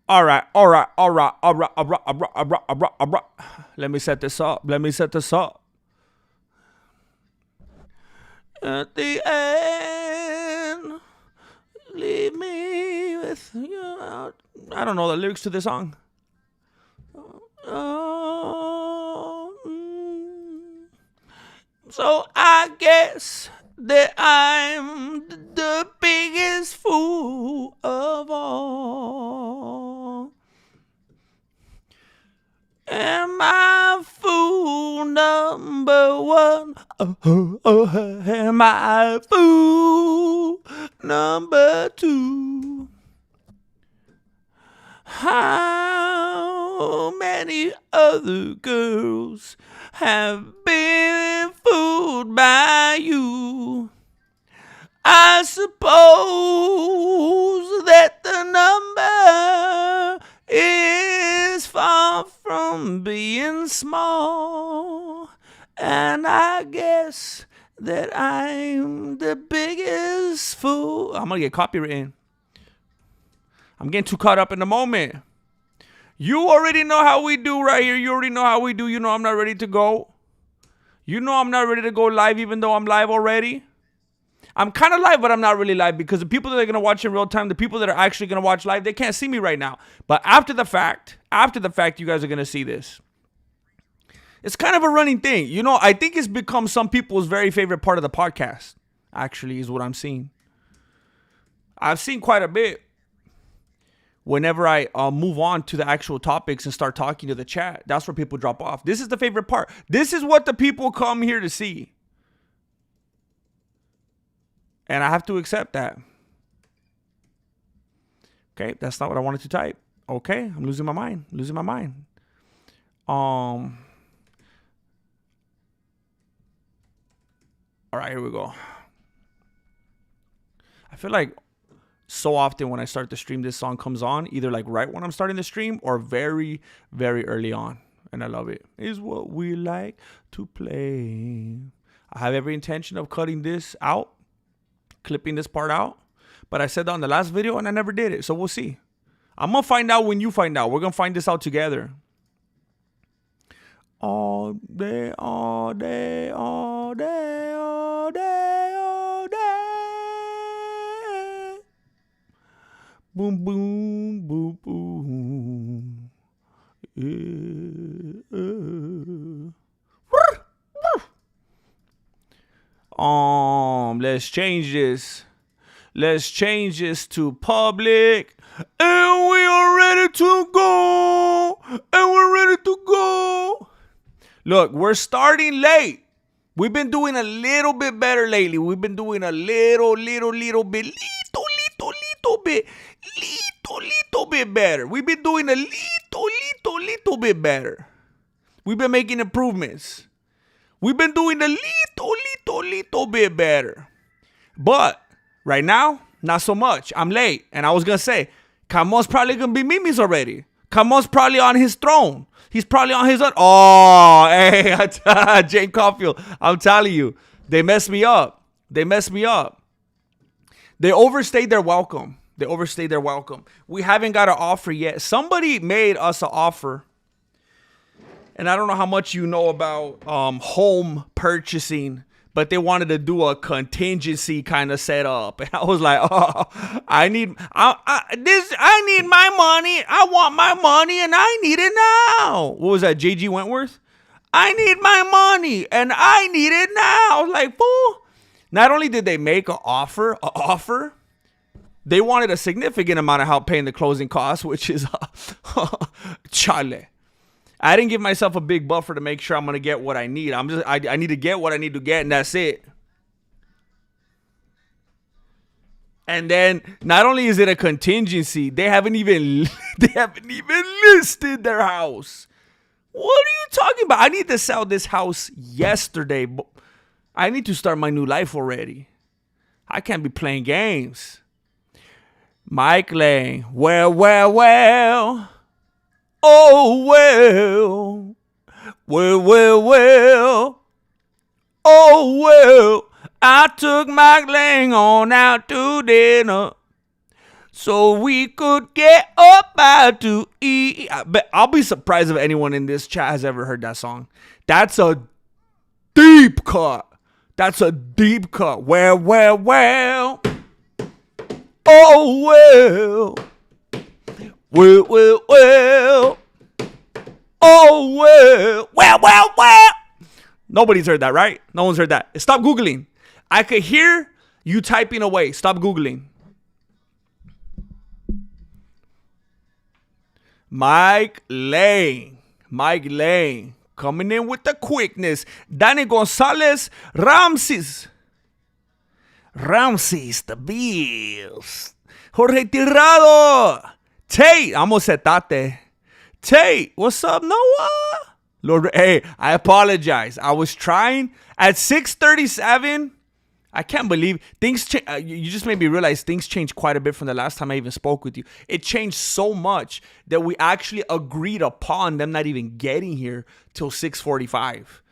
All right, all right, all right, all right, all right, all right, all right, all right, all right. Let me set this up. Let me set this up. At the end, leave me with you. I don't know the lyrics to this song. So I guess that I'm the biggest fool of all. Am I fool number one? Am I fool number two? How many other girls have been fooled by you? I suppose that the number is far from being small, and I guess that I'm the biggest fool. I'm gonna get copywritten. I'm getting too caught up in the moment. You already know how we do right here. You already know how we do. You know I'm not ready to go. You know I'm not ready to go live even though I'm live already. I'm kind of live, but I'm not really live because the people that are going to watch in real time, the people that are actually going to watch live, they can't see me right now. But after the fact, you guys are going to see this. It's kind of a running thing. You know, I think it's become some people's very favorite part of the podcast, actually, is what I'm seeing. I've seen quite a bit. Whenever I move on to the actual topics and start talking to the chat, that's where people drop off. This is the favorite part. This is what the people come here to see. And I have to accept that. Okay, that's not what I wanted to type. Okay, I'm losing my mind. All right, here we go. I feel like so often when I start the stream, this song comes on either like right when I'm starting the stream or very, very early on. And I love it. Is what we like to play. I have every intention of cutting this out, clipping this part out. But I said that on the last video and I never did it. So we'll see. I'm going to find out when you find out. We're going to find this out together. All day, all day, all day, all day, all day. Boom, boom, boom, boom. Let's change this. Let's change this to public. And we are ready to go. Look, we're starting late. We've been doing a little bit better lately. We've been doing a little bit better. We've been doing a little bit better. We've been making improvements. We've been doing a little bit better. But right now, not so much. I'm late. And I was going to say, Camon's probably going to be Mimi's already. Camon's probably on his throne. He's probably on his own. Oh, hey, Jane Caulfield. I'm telling you, they messed me up. They overstayed their welcome. We haven't got an offer yet. Somebody made us an offer. And I don't know how much you know about home purchasing, but they wanted to do a contingency kind of setup. And I was like, oh, I need my money. I want my money and I need it now. What was that, JG Wentworth? I need my money and I need it now. I was like, fool. Not only did they make an offer, they wanted a significant amount of help paying the closing costs, which is chale. I didn't give myself a big buffer to make sure I'm going to get what I need. I need to get what I need to get, and that's it. And then not only is it a contingency, they haven't even listed their house. What are you talking about? I need to sell this house yesterday. I need to start my new life already. I can't be playing games. Mike Lang, well. Oh, well. Oh, well. I took Mike Lang on out to dinner. so we could get up out to eat. But I'll be surprised if anyone in this chat has ever heard that song. That's a deep cut. That's a deep cut. Well. Oh, well. Well. Oh, well. Nobody's heard that, right? No one's heard that. Stop Googling. I could hear you typing away. Stop Googling. Mike Lane. Coming in with the quickness. Danny Gonzalez. Ramses the Bills. Jorge Tirado. Tate. Almost said Tate. Tate. What's up, Noah? Lord, hey, I apologize. I was trying at 6:37. I can't believe things change. You just made me realize things changed quite a bit from the last time I even spoke with you. It changed so much that we actually agreed upon them not even getting here till 6:45.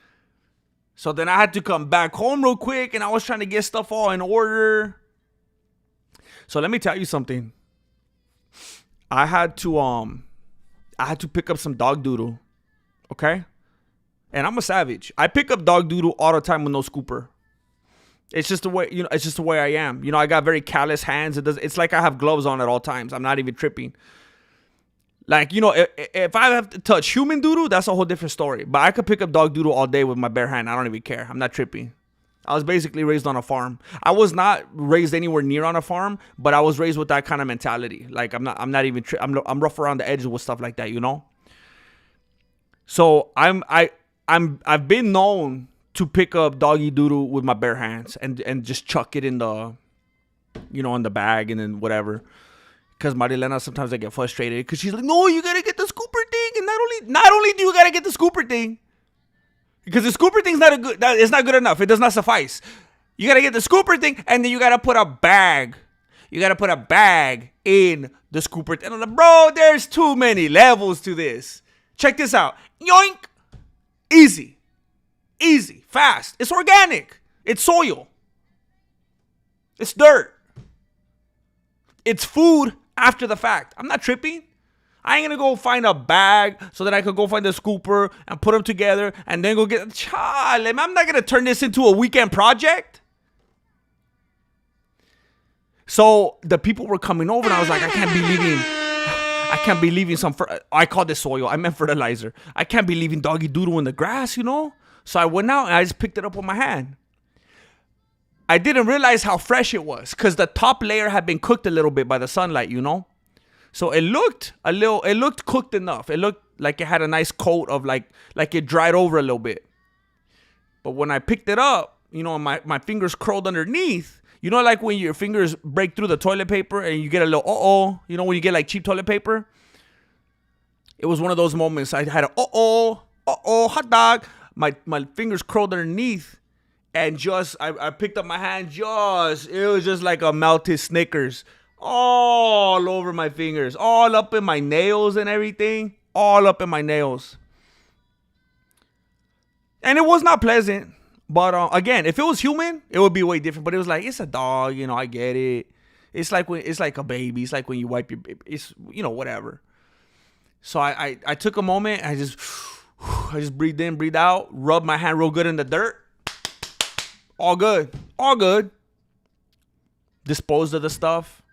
So then I had to come back home real quick, and I was trying to get stuff all in order. So let me tell you something. I had to pick up some dog doodle. Okay? And I'm a savage. I pick up dog doodle all the time with no scooper. It's just the way, it's just the way I am. I got very callous hands. It's like I have gloves on at all times. I'm not even tripping. Like, if I have to touch human doodle, that's a whole different story. But I could pick up dog doodle all day with my bare hand. I don't even care. I'm not tripping. I was basically raised on a farm. I was not raised anywhere near on a farm, but I was raised with that kind of mentality. Like, I'm not even I'm rough around the edges with stuff like that, So I've been known to pick up doggy doodle with my bare hands and just chuck it in the, in the bag and then whatever. Because Marilena, sometimes I get frustrated because she's like, no, you gotta get the scooper thing, and not only do you gotta get the scooper thing, because the scooper thing's it's not good enough. It does not suffice. You gotta get the scooper thing, and then you gotta put a bag. You gotta put a bag in the scooper thing. And I'm like, bro, there's too many levels to this. Check this out. Yoink. Easy, fast. It's organic. It's soil. It's dirt. It's food after the fact. I'm not tripping. I ain't gonna go find a bag so that I could go find a scooper and put them together and then go get. Child, I'm not gonna turn this into a weekend project. So the people were coming over and I was like, I can't be leaving some. I call this soil. I meant fertilizer. I can't be leaving doggy doodle in the grass, So I went out and I just picked it up with my hand. I didn't realize how fresh it was because the top layer had been cooked a little bit by the sunlight, So it looked cooked enough. It looked like it had a nice coat of like it dried over a little bit. But when I picked it up, my fingers curled underneath. Like when your fingers break through the toilet paper and you get a little, when you get like cheap toilet paper. It was one of those moments. I had a hot dog. My fingers curled underneath, and I picked up my hand. It was just like a melted Snickers all over my fingers, all up in my nails and everything, all up in my nails. And it was not pleasant. But again, if it was human, it would be way different. But it was like, it's a dog, I get it. It's like a baby. It's like when you wipe your baby. It's whatever. So I took a moment. I just breathed in, breathed out, rubbed my hand real good in the dirt. All good. Disposed of the stuff.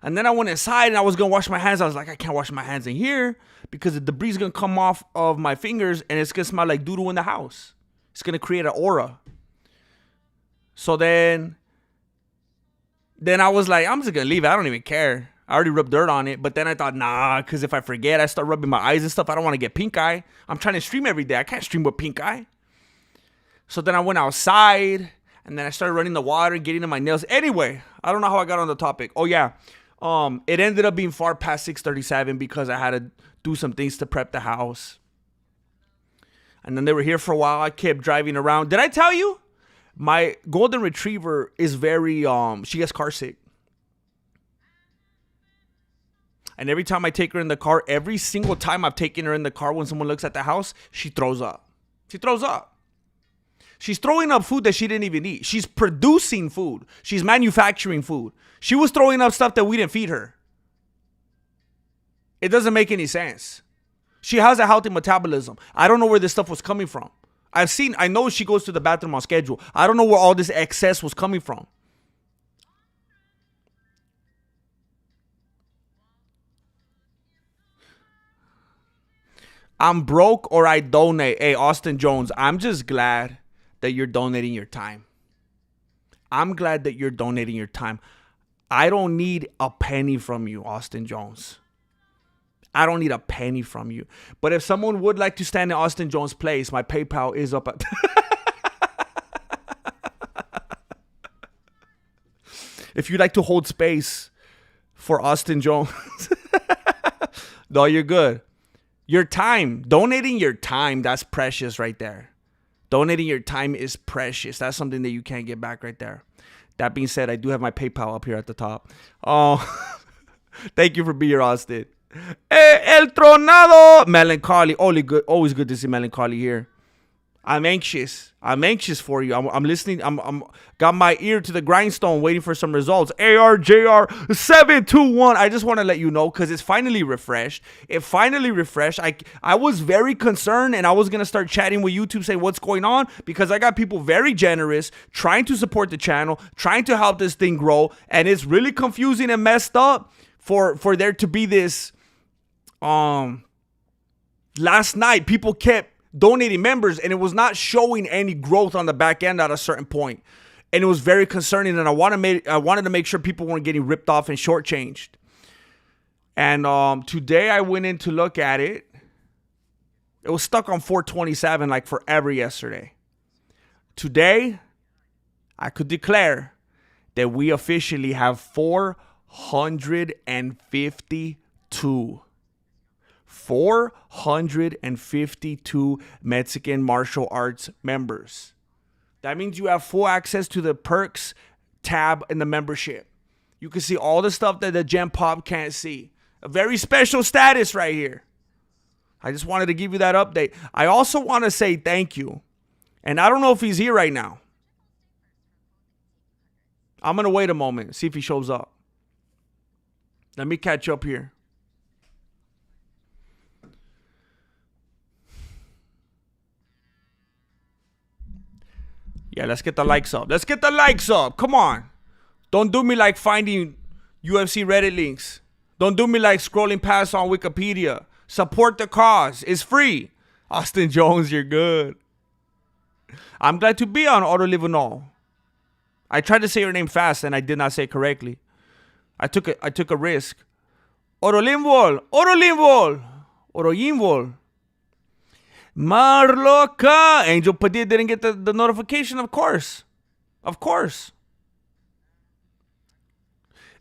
And then I went inside and I was gonna wash my hands. I was like, I can't wash my hands in here because the debris is gonna come off of my fingers and it's gonna smell like doodle in the house. It's going to create an aura. So then I was like, I'm just going to leave it. I don't even care. I already rubbed dirt on it. But then I thought, nah, because if I forget, I start rubbing my eyes and stuff. I don't want to get pink eye. I'm trying to stream every day. I can't stream with pink eye. So then I went outside and then I started running the water, getting in my nails. Anyway, I don't know how I got on the topic. Oh, yeah. It ended up being far past 6:37 because I had to do some things to prep the house. And then they were here for a while. I kept driving around. Did I tell you? My golden retriever is very, she gets car sick. And every time I take her in the car, every single time I've taken her in the car when someone looks at the house, she throws up. She throws up. She's throwing up food that she didn't even eat. She's producing food. She's manufacturing food. She was throwing up stuff that we didn't feed her. It doesn't make any sense. She has a healthy metabolism. I don't know where this stuff was coming from. I know she goes to the bathroom on schedule. I don't know where all this excess was coming from. I'm broke or I donate. Hey, Austin Jones, I'm just glad that you're donating your time. I'm glad that you're donating your time. I don't need a penny from you, Austin Jones. I don't need a penny from you. But if someone would like to stand in Austin Jones' place, my PayPal is up at... If you'd like to hold space for Austin Jones. No, you're good. Your time. Donating your time, that's precious right there. Donating your time is precious. That's something that you can't get back right there. That being said, I do have my PayPal up here at the top. Oh, thank you for being here, Austin. El Tronado. Melancholy. Always good to see Melancholy here. I'm anxious for you. I'm listening. I'm got my ear to the grindstone waiting for some results. ARJR721. I just want to let you know because it's finally refreshed. It finally refreshed. I was very concerned and I was going to start chatting with YouTube saying what's going on because I got people very generous trying to support the channel, trying to help this thing grow. And it's really confusing and messed up for there to be this. Last night, people kept donating members and it was not showing any growth on the back end at a certain point. And it was very concerning. And I wanted to make sure people weren't getting ripped off and shortchanged. And today I went in to look at it. It was stuck on 427 like forever yesterday. Today, I could declare that we officially have 452. 452 Mexican martial arts members. That means you have full access to the perks tab in the membership. You can see all the stuff that the Gen Pop can't see. A very special status right here. I just wanted to give you that update. I also want to say thank you. And I don't know if he's here right now. I'm going to wait a moment, see if he shows up. Let me catch up here. Yeah, let's get the likes up. Let's get the likes up. Come on. Don't do me like finding UFC Reddit links. Don't do me like scrolling past on Wikipedia. Support the cause. It's free. Austin Jones, you're good. I'm glad to be on Oro Livinol. I tried to say your name fast and I did not say it correctly. I took a risk. Oro Linvol. Oro Linvol. Oro Yinvol. Marloca. Angel Padilla didn't get the notification, of course. Of course.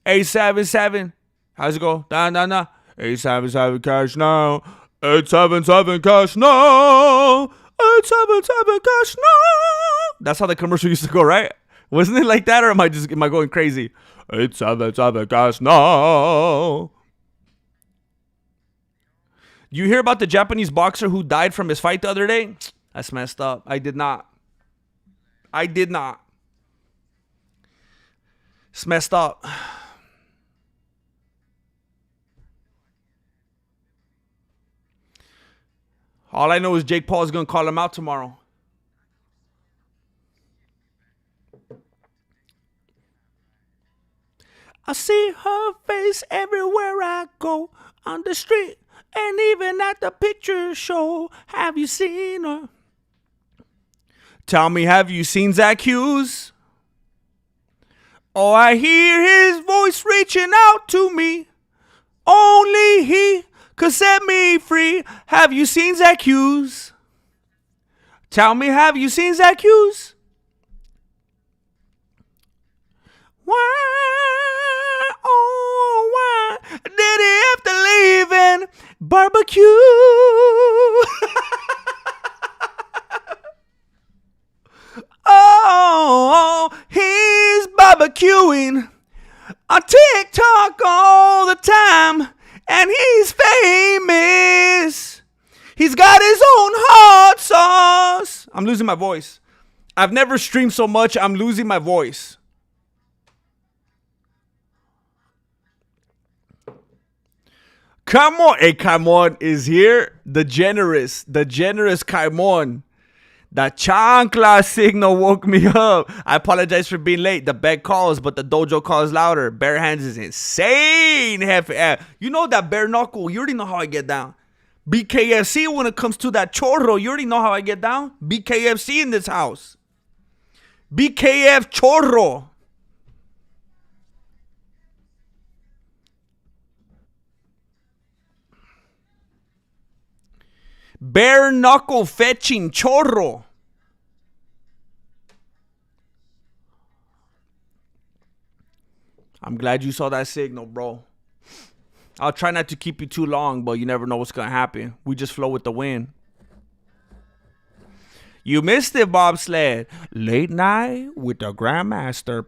877. How's it go? Nah. 877 cash now. 877 cash now. 877 cash now. That's how the commercial used to go, right? Wasn't it like that, or am I going crazy? 877 cash now. You hear about the Japanese boxer who died from his fight the other day? That's messed up. I did not. It's messed up. All I know is Jake Paul is going to call him out tomorrow. I see her face everywhere I go, on the street and even at the picture show. Have you seen her? Tell me, have you seen Zach Hughes? Oh, I hear his voice reaching out to me. Only he could set me free. Have you seen Zach Hughes? Tell me, have you seen Zach Hughes? Why, oh, why did he have to leave in barbecue? Oh, he's barbecuing on TikTok all the time, and he's famous. He's got his own hot sauce. I'm losing my voice. I've never streamed so much. I'm losing my voice. Come on. Hey, Caimon is here. The generous Caimon. The chancla signal woke me up. I apologize for being late. The bed calls, but the dojo calls louder. Bare hands is insane. You know that bare knuckle. You already know how I get down. BKFC when it comes to that chorro. You already know how I get down. BKFC in this house. BKF chorro. Bare knuckle fetching chorro. I'm glad you saw that signal, bro. I'll try not to keep you too long, but you never know what's going to happen. We just flow with the wind. You missed it, bobsled. Late night with the Grandmaster.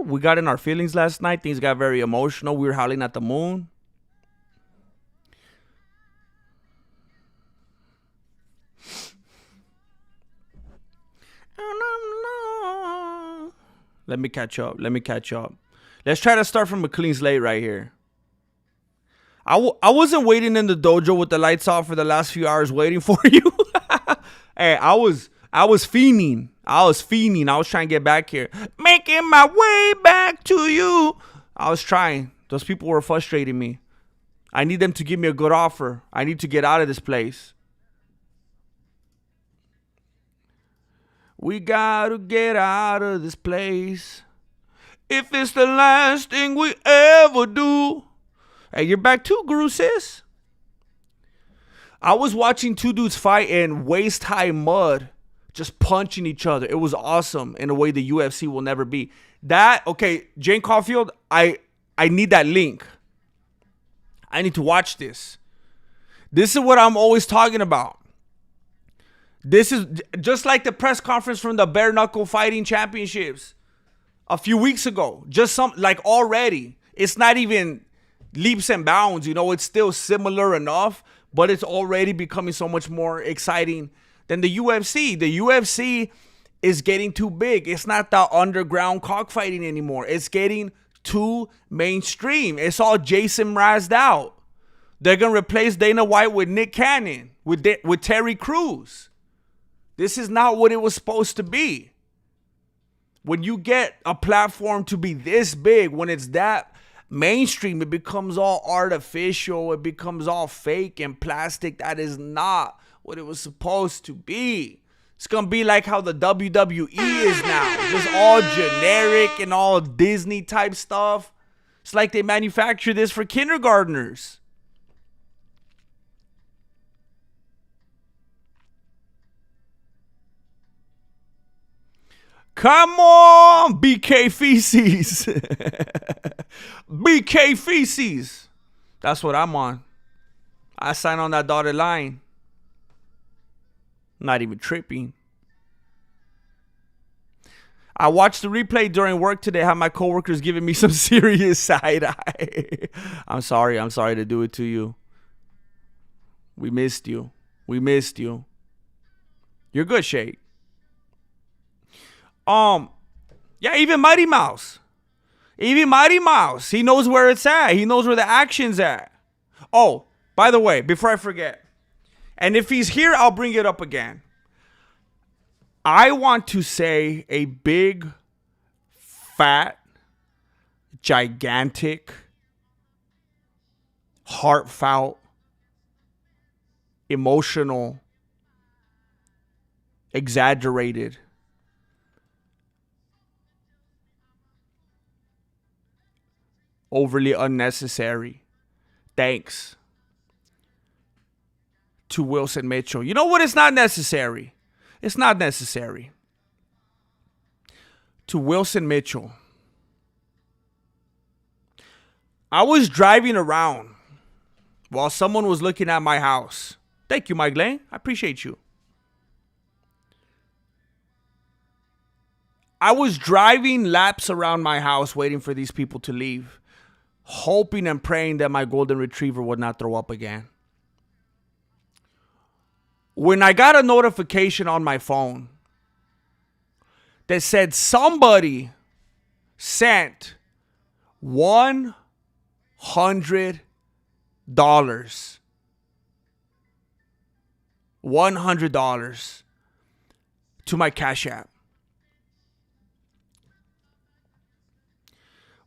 We got in our feelings last night. Things got very emotional. We were howling at the moon. Let me catch up. Let's try to start from a clean slate right here. I wasn't waiting in the dojo with the lights off for the last few hours waiting for you. Hey, I was fiending. I was trying to get back here. Making my way back to you. I was trying. Those people were frustrating me. I need them to give me a good offer. I need to get out of this place. We gotta get out of this place. If it's the last thing we ever do. Hey, you're back too, Guru sis. I was watching two dudes fight in waist-high mud, just punching each other. It was awesome in a way the UFC will never be. Okay, Jane Caulfield, I need that link. I need to watch this. This is what I'm always talking about. This is just like the press conference from the Bare Knuckle Fighting Championships a few weeks ago. Already. It's not even leaps and bounds, it's still similar enough, but it's already becoming so much more exciting than the UFC. The UFC is getting too big. It's not the underground cockfighting anymore. It's getting too mainstream. It's all Jason Mrazed out. They're going to replace Dana White with Nick Cannon, with Terry Crews. This is not what it was supposed to be. When you get a platform to be this big, when it's that mainstream, it becomes all artificial. It becomes all fake and plastic. That is not what it was supposed to be. It's going to be like how the WWE is now. Just all generic and all Disney type stuff. It's like they manufacture this for kindergartners. Come on, BK Feces. BK Feces. That's what I'm on. I sign on that dotted line. Not even tripping. I watched the replay during work today. How my coworkers giving me some serious side eye. I'm sorry to do it to you. We missed you. You're good, Shake. Yeah, even Mighty Mouse. He knows where it's at. He knows where the action's at. Oh, by the way, before I forget, and if he's here, I'll bring it up again. I want to say a big, fat, gigantic, heartfelt, emotional, exaggerated, overly unnecessary thanks to Wilson Mitchell. You know what? It's not necessary. To Wilson Mitchell. I was driving around while someone was looking at my house. Thank you, Mike Lane. I appreciate you. I was driving laps around my house waiting for these people to leave, hoping and praying that my golden retriever would not throw up again. When I got a notification on my phone that said somebody sent $100 $100 to my Cash App.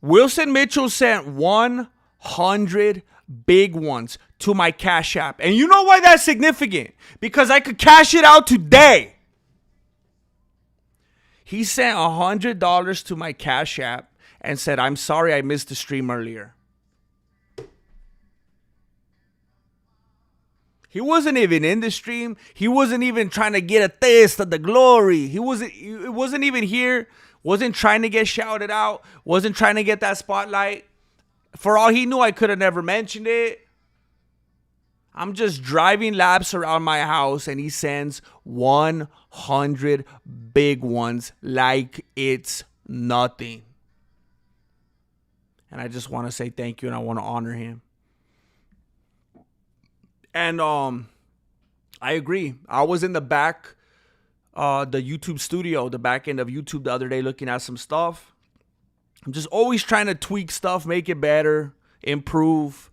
Wilson Mitchell sent 100 big ones to my Cash App. And you know why that's significant? Because I could cash it out today. He sent $100 to my Cash App and said, I'm sorry I missed the stream earlier. He wasn't even in the stream. He wasn't even trying to get a taste of the glory. He wasn't even here. Wasn't trying to get shouted out. Wasn't trying to get that spotlight. For all he knew, I could have never mentioned it. I'm just driving laps around my house and he sends 100 big ones like it's nothing. And I just want to say thank you and I want to honor him. And I agree. I was in the back, the YouTube studio, the back end of YouTube the other day looking at some stuff. I'm just always trying to tweak stuff, make it better, improve.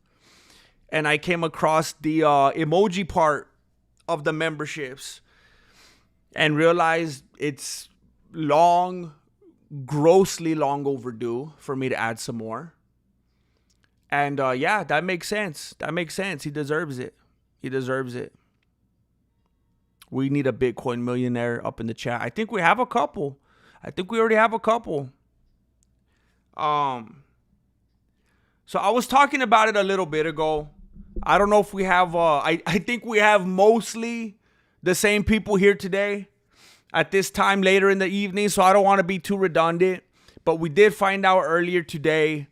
And I came across the emoji part of the memberships and realized it's grossly long overdue for me to add some more. And yeah, that makes sense. He deserves it. We need a Bitcoin millionaire up in the chat. I think we have a couple. Already have a couple. So I was talking about it a little bit ago. I don't know if we have, I think we have mostly the same people here today at this time later in the evening. So I don't want to be too redundant, but we did find out earlier today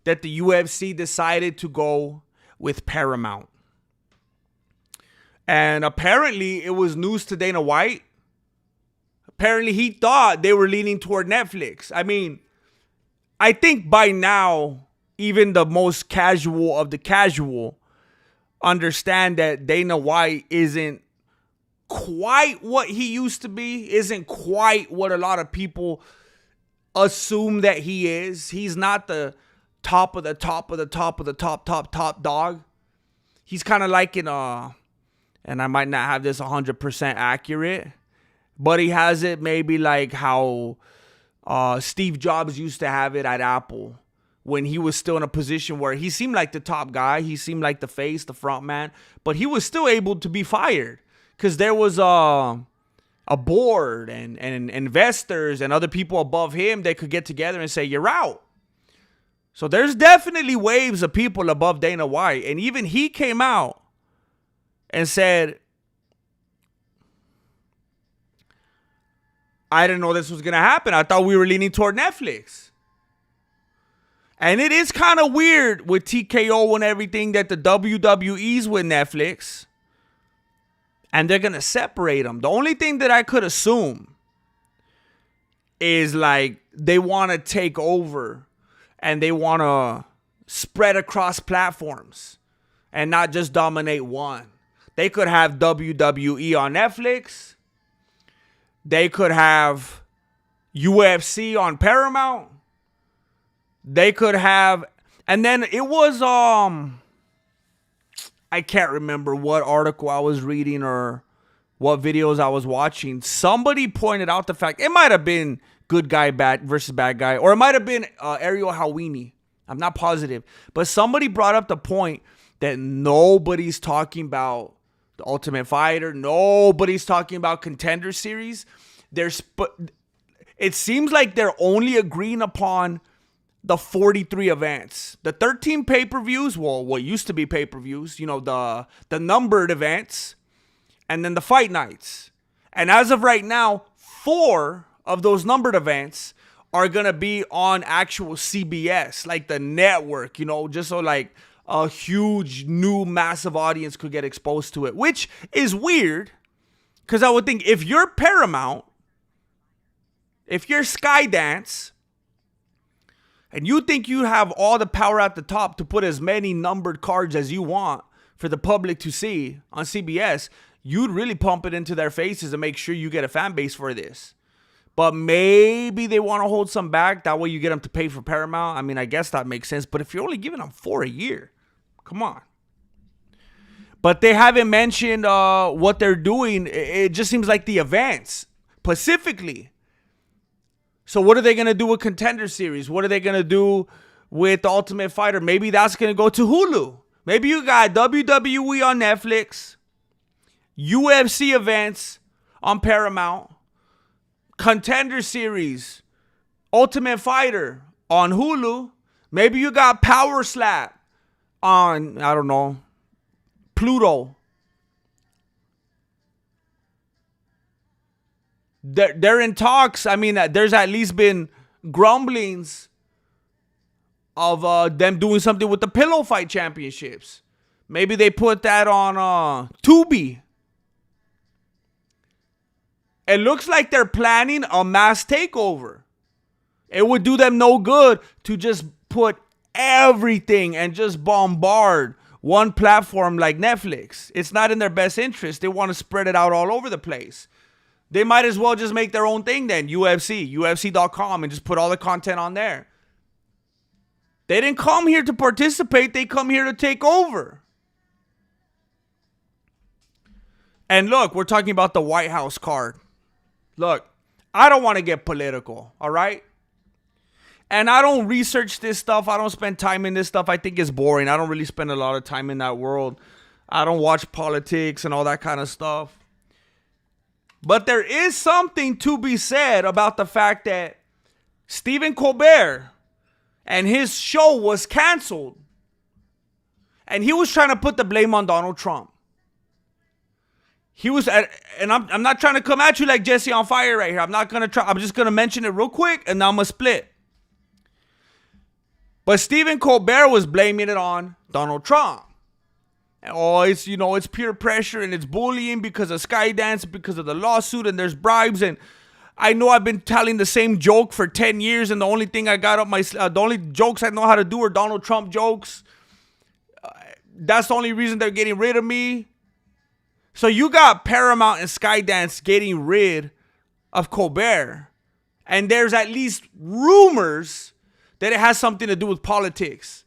that the UFC decided to go with Paramount. And apparently it was news to Dana White. Apparently he thought they were leaning toward Netflix. I mean, I think by now, even the most casual of the casual understand that Dana White isn't quite what he used to be, isn't quite what a lot of people assume that he is. He's not the top of the top of the top of the top dog. He's kind of like and I might not have this 100% accurate, but he has it maybe like how Steve Jobs used to have it at Apple when he was still in a position where he seemed like the top guy. He seemed like the face, the front man, but he was still able to be fired because there was a board and investors and other people above him that could get together and say, you're out. So there's definitely waves of people above Dana White. And even he came out and said, I didn't know this was going to happen. I thought we were leaning toward Netflix. And it is kind of weird with TKO and everything that the WWE's with Netflix. And they're going to separate them. The only thing that I could assume is like they want to take over and they want to spread across platforms and not just dominate one. They could have WWE on Netflix. They could have UFC on Paramount. They could have, and then it was, I can't remember what article I was reading or what videos I was watching. Somebody pointed out the fact, it might have been Good Guy bad versus Bad Guy, or it might have been Ariel Hawini. I'm not positive. But somebody brought up the point that nobody's talking about the Ultimate Fighter. Nobody's talking about Contender Series. It seems like they're only agreeing upon the 43 events. The 13 pay-per-views, well, what used to be pay-per-views, you know, the numbered events, and then the fight nights. And as of right now, 4 of those numbered events are going to be on actual CBS, like the network, you know, just so like a huge new massive audience could get exposed to it, which is weird because I would think if you're Paramount, if you're Skydance, and you think you have all the power at the top to put as many numbered cards as you want for the public to see on CBS, you'd really pump it into their faces and make sure you get a fan base for this. But maybe they want to hold some back. That way you get them to pay for Paramount. I mean, I guess that makes sense. But if you're only giving them 4 a year, come on. But they haven't mentioned what they're doing. It just seems like the events, specifically. So what are they going to do with Contender Series? What are they going to do with the Ultimate Fighter? Maybe that's going to go to Hulu. Maybe you got WWE on Netflix, UFC events on Paramount, Contender Series, Ultimate Fighter on Hulu. Maybe you got Power Slap on, I don't know, Pluto. They're in talks. I mean, there's at least been grumblings of them doing something with the Pillow Fight Championships. Maybe they put that on Tubi. It looks like they're planning a mass takeover. It would do them no good to just put everything and just bombard one platform like Netflix. It's not in their best interest. They want to spread it out all over the place. They might as well just make their own thing then, UFC.com, and just put all the content on there. They didn't come here to participate. They come here to take over. And look, we're talking about the White House card. Look, I don't want to get political, all right? And I don't research this stuff. I don't spend time in this stuff. I think it's boring. I don't really spend a lot of time in that world. I don't watch politics and all that kind of stuff. But there is something to be said about the fact that Stephen Colbert and his show was canceled. And he was trying to put the blame on Donald Trump. He was, and I'm not trying to come at you like Jesse on Fire right here. I'm not going to try. I'm just going to mention it real quick, and now I'm going to split. But Stephen Colbert was blaming it on Donald Trump. Oh, it's peer pressure and it's bullying because of Skydance, because of the lawsuit, and there's bribes. And I know I've been telling the same joke for 10 years, and the only thing I got up the only jokes I know how to do are Donald Trump jokes. That's the only reason they're getting rid of me. So you got Paramount and Skydance getting rid of Colbert. And there's at least rumors that it has something to do with politics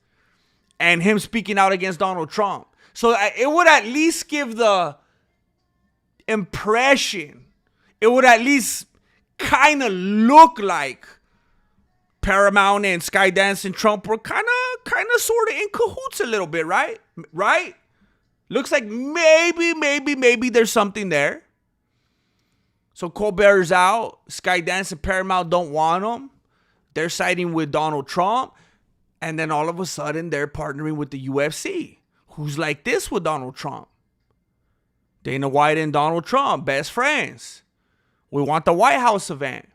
and him speaking out against Donald Trump. So it would at least give the impression, it would at least kind of look like Paramount and Skydance and Trump were kind of sort of in cahoots a little bit, right? Right? Looks like maybe there's something there. So Colbert's out. Skydance and Paramount don't want him. They're siding with Donald Trump. And then all of a sudden, they're partnering with the UFC. Who's like this with Donald Trump? Dana White and Donald Trump, best friends. We want the White House event.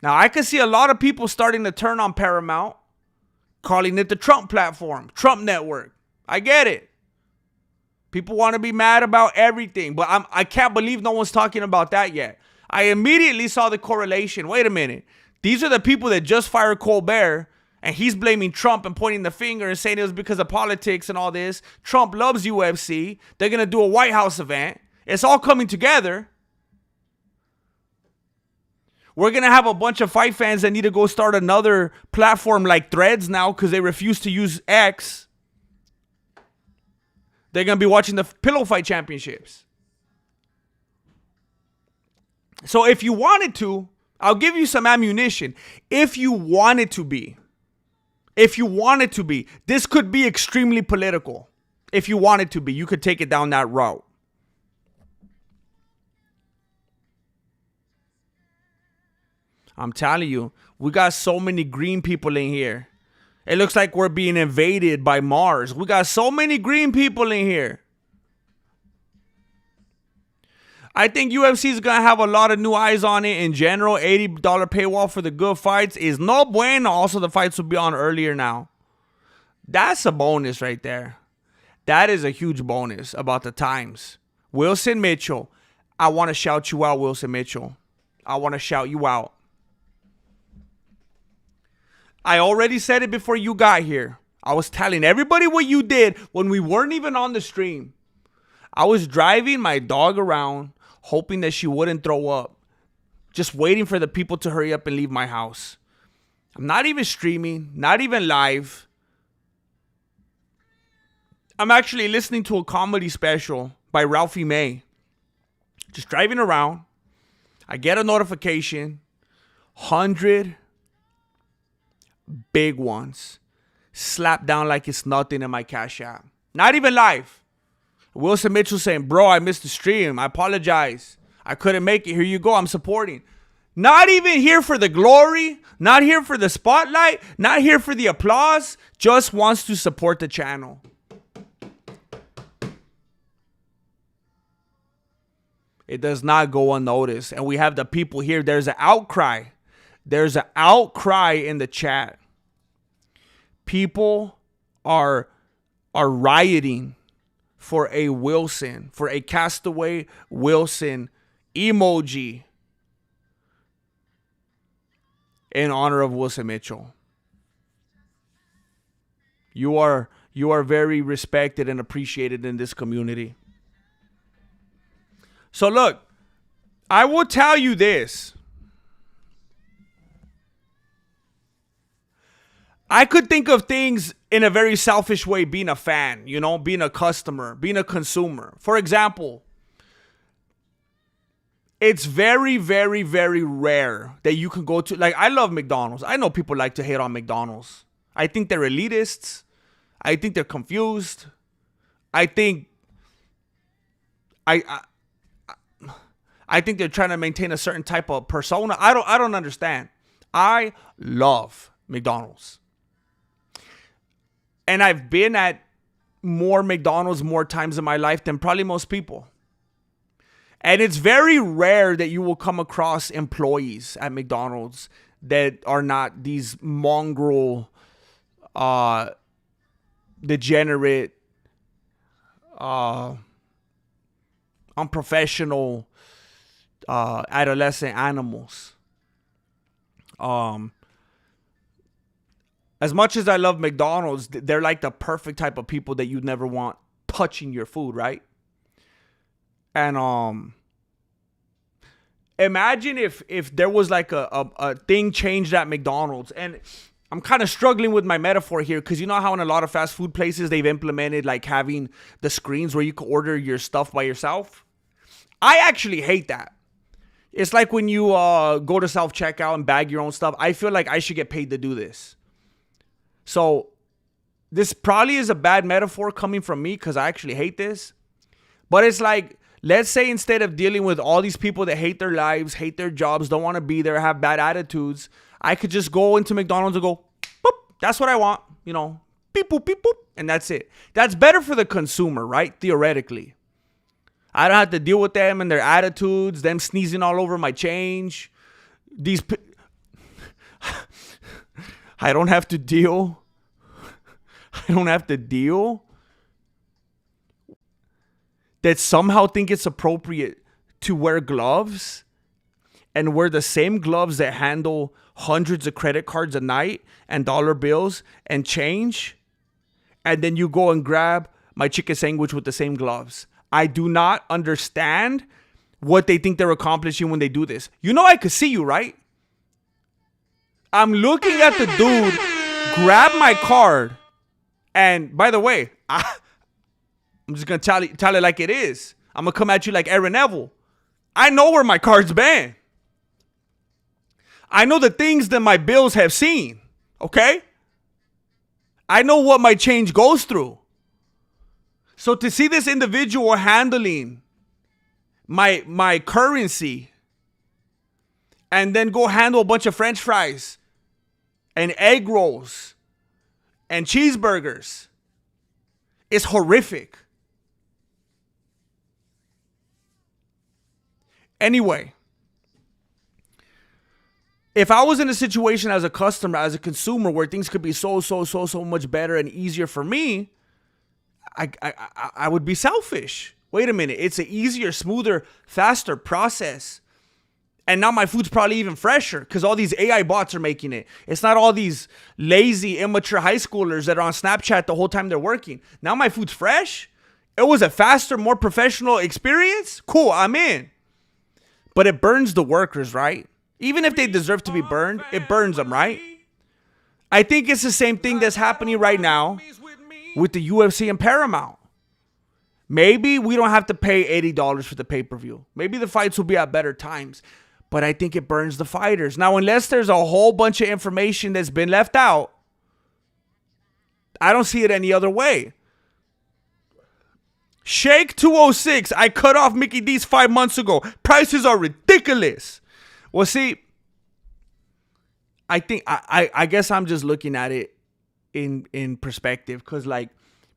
Now, I can see a lot of people starting to turn on Paramount, calling it the Trump platform, Trump network. I get it. People want to be mad about everything, but I can't believe no one's talking about that yet. I immediately saw the correlation. Wait a minute. These are the people that just fired Colbert, and he's blaming Trump and pointing the finger and saying it was because of politics and all this. Trump loves UFC. They're going to do a White House event. It's all coming together. We're going to have a bunch of fight fans that need to go start another platform like Threads now because they refuse to use X. They're going to be watching the Pillow Fight Championships. So if you wanted to, I'll give you some ammunition. If you wanted to be, this could be extremely political. If you wanted to be, you could take it down that route. I'm telling you, we got so many green people in here. It looks like we're being invaded by Mars. We got so many green people in here. I think UFC is going to have a lot of new eyes on it in general. $80 paywall for the good fights is no bueno. Also, the fights will be on earlier now. That's a bonus right there. That is a huge bonus about the times. Wilson Mitchell. I want to shout you out, Wilson Mitchell. I want to shout you out. I already said it before you got here. I was telling everybody what you did when we weren't even on the stream. I was driving my dog around, hoping that she wouldn't throw up. just waiting for the people to hurry up and leave my house. I'm not even streaming, not even live. I'm actually listening to a comedy special by Ralphie May. Just driving around. I get a notification. 100 big ones. Slap down like it's nothing in my Cash App. Not even live. Wilson Mitchell saying, bro, I missed the stream. I apologize. I couldn't make it. Here you go. I'm supporting. Not even here for the glory. Not here for the spotlight. Not here for the applause. Just wants to support the channel. It does not go unnoticed. And we have the people here. There's an outcry. There's an outcry in the chat. People are rioting for a Wilson, for a Castaway Wilson emoji in honor of Wilson Mitchell. You are very respected and appreciated in this community. So look, I will tell you this. I could think of things in a very selfish way, being a fan, you know, being a customer, being a consumer. For example, it's very, very, very rare that you can go to, like, I love McDonald's. I know people like to hate on McDonald's. I think they're elitists. I think they're confused. I think they're trying to maintain a certain type of persona. I don't understand. I love McDonald's. And I've been at more McDonald's more times in my life than probably most people. And it's very rare that you will come across employees at McDonald's that are not these mongrel, degenerate, unprofessional, adolescent animals. As much as I love McDonald's, they're like the perfect type of people that you'd never want touching your food, right? And imagine if there was like a thing changed at McDonald's. And I'm kind of struggling with my metaphor here, because you know how in a lot of fast food places they've implemented like having the screens where you can order your stuff by yourself. I actually hate that. It's like when you go to self-checkout and bag your own stuff. I feel like I should get paid to do this. So this probably is a bad metaphor coming from me, because I actually hate this. But it's like, let's say instead of dealing with all these people that hate their lives, hate their jobs, don't want to be there, have bad attitudes, I could just go into McDonald's and go, boop, that's what I want, you know, beep, boop, beep, boop, and that's it. That's better for the consumer, right? Theoretically. I don't have to deal with them and their attitudes, them sneezing all over my change. I don't have to deal that somehow think it's appropriate to wear gloves and wear the same gloves that handle hundreds of credit cards a night and dollar bills and change. And then you go and grab my chicken sandwich with the same gloves. I do not understand what they think they're accomplishing when they do this. You know, I could see you, right? I'm looking at the dude grab my card. And by the way, I'm just going to tell it like it is. I'm going to come at you like Aaron Neville. I know where my card's been. I know the things that my bills have seen. Okay? I know what my change goes through. So to see this individual handling my currency and then go handle a bunch of French fries and egg rolls and cheeseburgers is horrific. Anyway, if I was in a situation as a customer, as a consumer, where things could be so much better and easier for me, I would be selfish. Wait a minute. It's an easier, smoother, faster process. And now my food's probably even fresher because all these AI bots are making it. It's not all these lazy, immature high schoolers that are on Snapchat the whole time they're working. Now my food's fresh. It was a faster, more professional experience. Cool, I'm in. But it burns the workers, right? Even if they deserve to be burned, it burns them, right? I think it's the same thing that's happening right now with the UFC and Paramount. Maybe we don't have to pay $80 for the pay-per-view. Maybe the fights will be at better times. But I think it burns the fighters. Now, unless there's a whole bunch of information that's been left out, I don't see it any other way. Shake 206. I cut off Mickey D's 5 months ago. Prices are ridiculous. Well, see, I think I guess I'm just looking at it in perspective, because, like,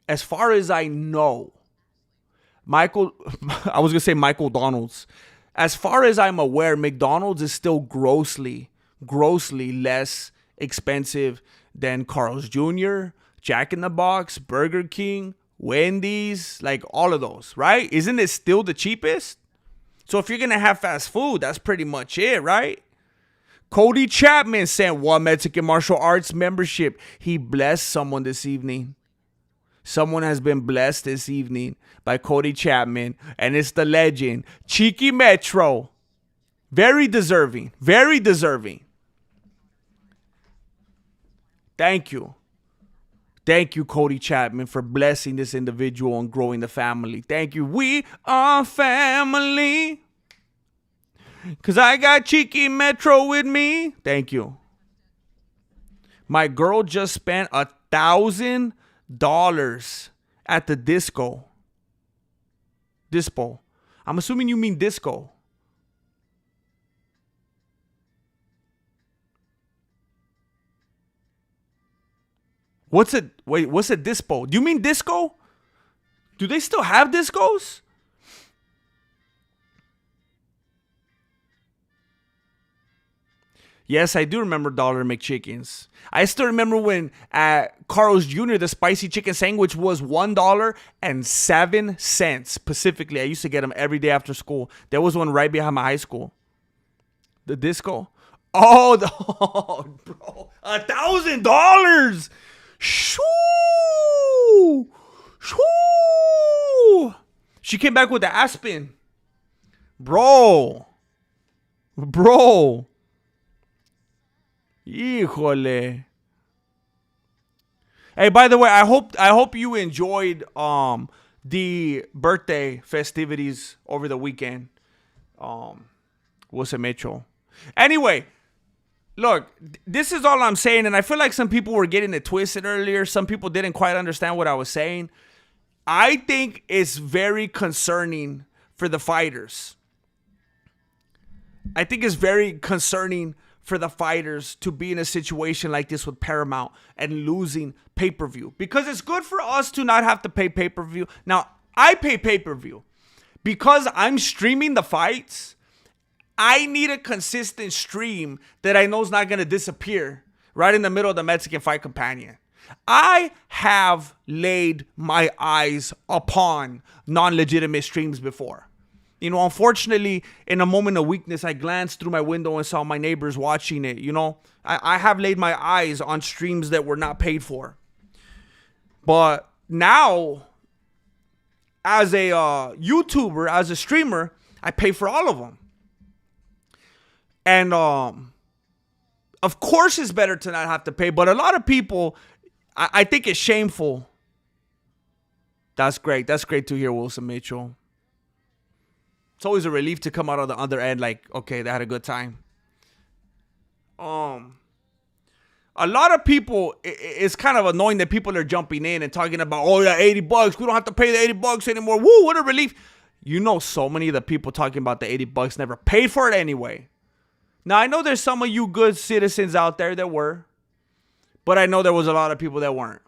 as far as I know, I was gonna say Michael Donald's. As far as I'm aware, McDonald's is still grossly less expensive than Carl's Jr., Jack in the Box, Burger King, Wendy's, like all of those, right? Isn't it still the cheapest? So if you're gonna have fast food, that's pretty much it, right? Cody Chapman sent one Mexican martial arts membership. He blessed someone this evening. Someone has been blessed this evening by Cody Chapman, and it's the legend, Cheeky Metro. Very deserving. Very deserving. Thank you. Thank you, Cody Chapman, for blessing this individual and growing the family. Thank you. We are family. Because I got Cheeky Metro with me. Thank you. My girl just spent $1,000 at the dispo. I'm assuming you mean disco. What's a dispo? Do you mean disco? Do they still have discos? Yes, I do remember Dollar McChickens. I still remember when at Carl's Jr., the spicy chicken sandwich was $1.07 specifically. I used to get them every day after school. There was one right behind my high school. The disco. Oh, bro. $1,000. Shoo! Shoo! She came back with the Aspen. Bro. Híjole. Hey, by the way, I hope you enjoyed the birthday festivities over the weekend. What's a Mitchell? Anyway, look, this is all I'm saying, and I feel like some people were getting it twisted earlier. Some people didn't quite understand what I was saying. I think it's very concerning for the fighters. I think it's very concerning for the fighters to be in a situation like this with Paramount and losing pay-per-view. Because it's good for us to not have to pay pay-per-view. Now, I pay pay-per-view. Because I'm streaming the fights, I need a consistent stream that I know is not going to disappear right in the middle of the Mexican Fight Companion. I have laid my eyes upon non-legitimate streams before. You know, unfortunately, in a moment of weakness, I glanced through my window and saw my neighbors watching it. You know, I have laid my eyes on streams that were not paid for. But now, as a YouTuber, as a streamer, I pay for all of them. And of course, it's better to not have to pay. But a lot of people, I think it's shameful. That's great. That's great to hear, Wilson Mitchell. It's always a relief to come out on the other end like, okay, they had a good time. A lot of people, it's kind of annoying that people are jumping in and talking about, oh yeah, $80. We don't have to pay the $80 anymore. Woo, what a relief. You know, so many of the people talking about the $80 never paid for it anyway. Now, I know there's some of you good citizens out there that were, but I know there was a lot of people that weren't.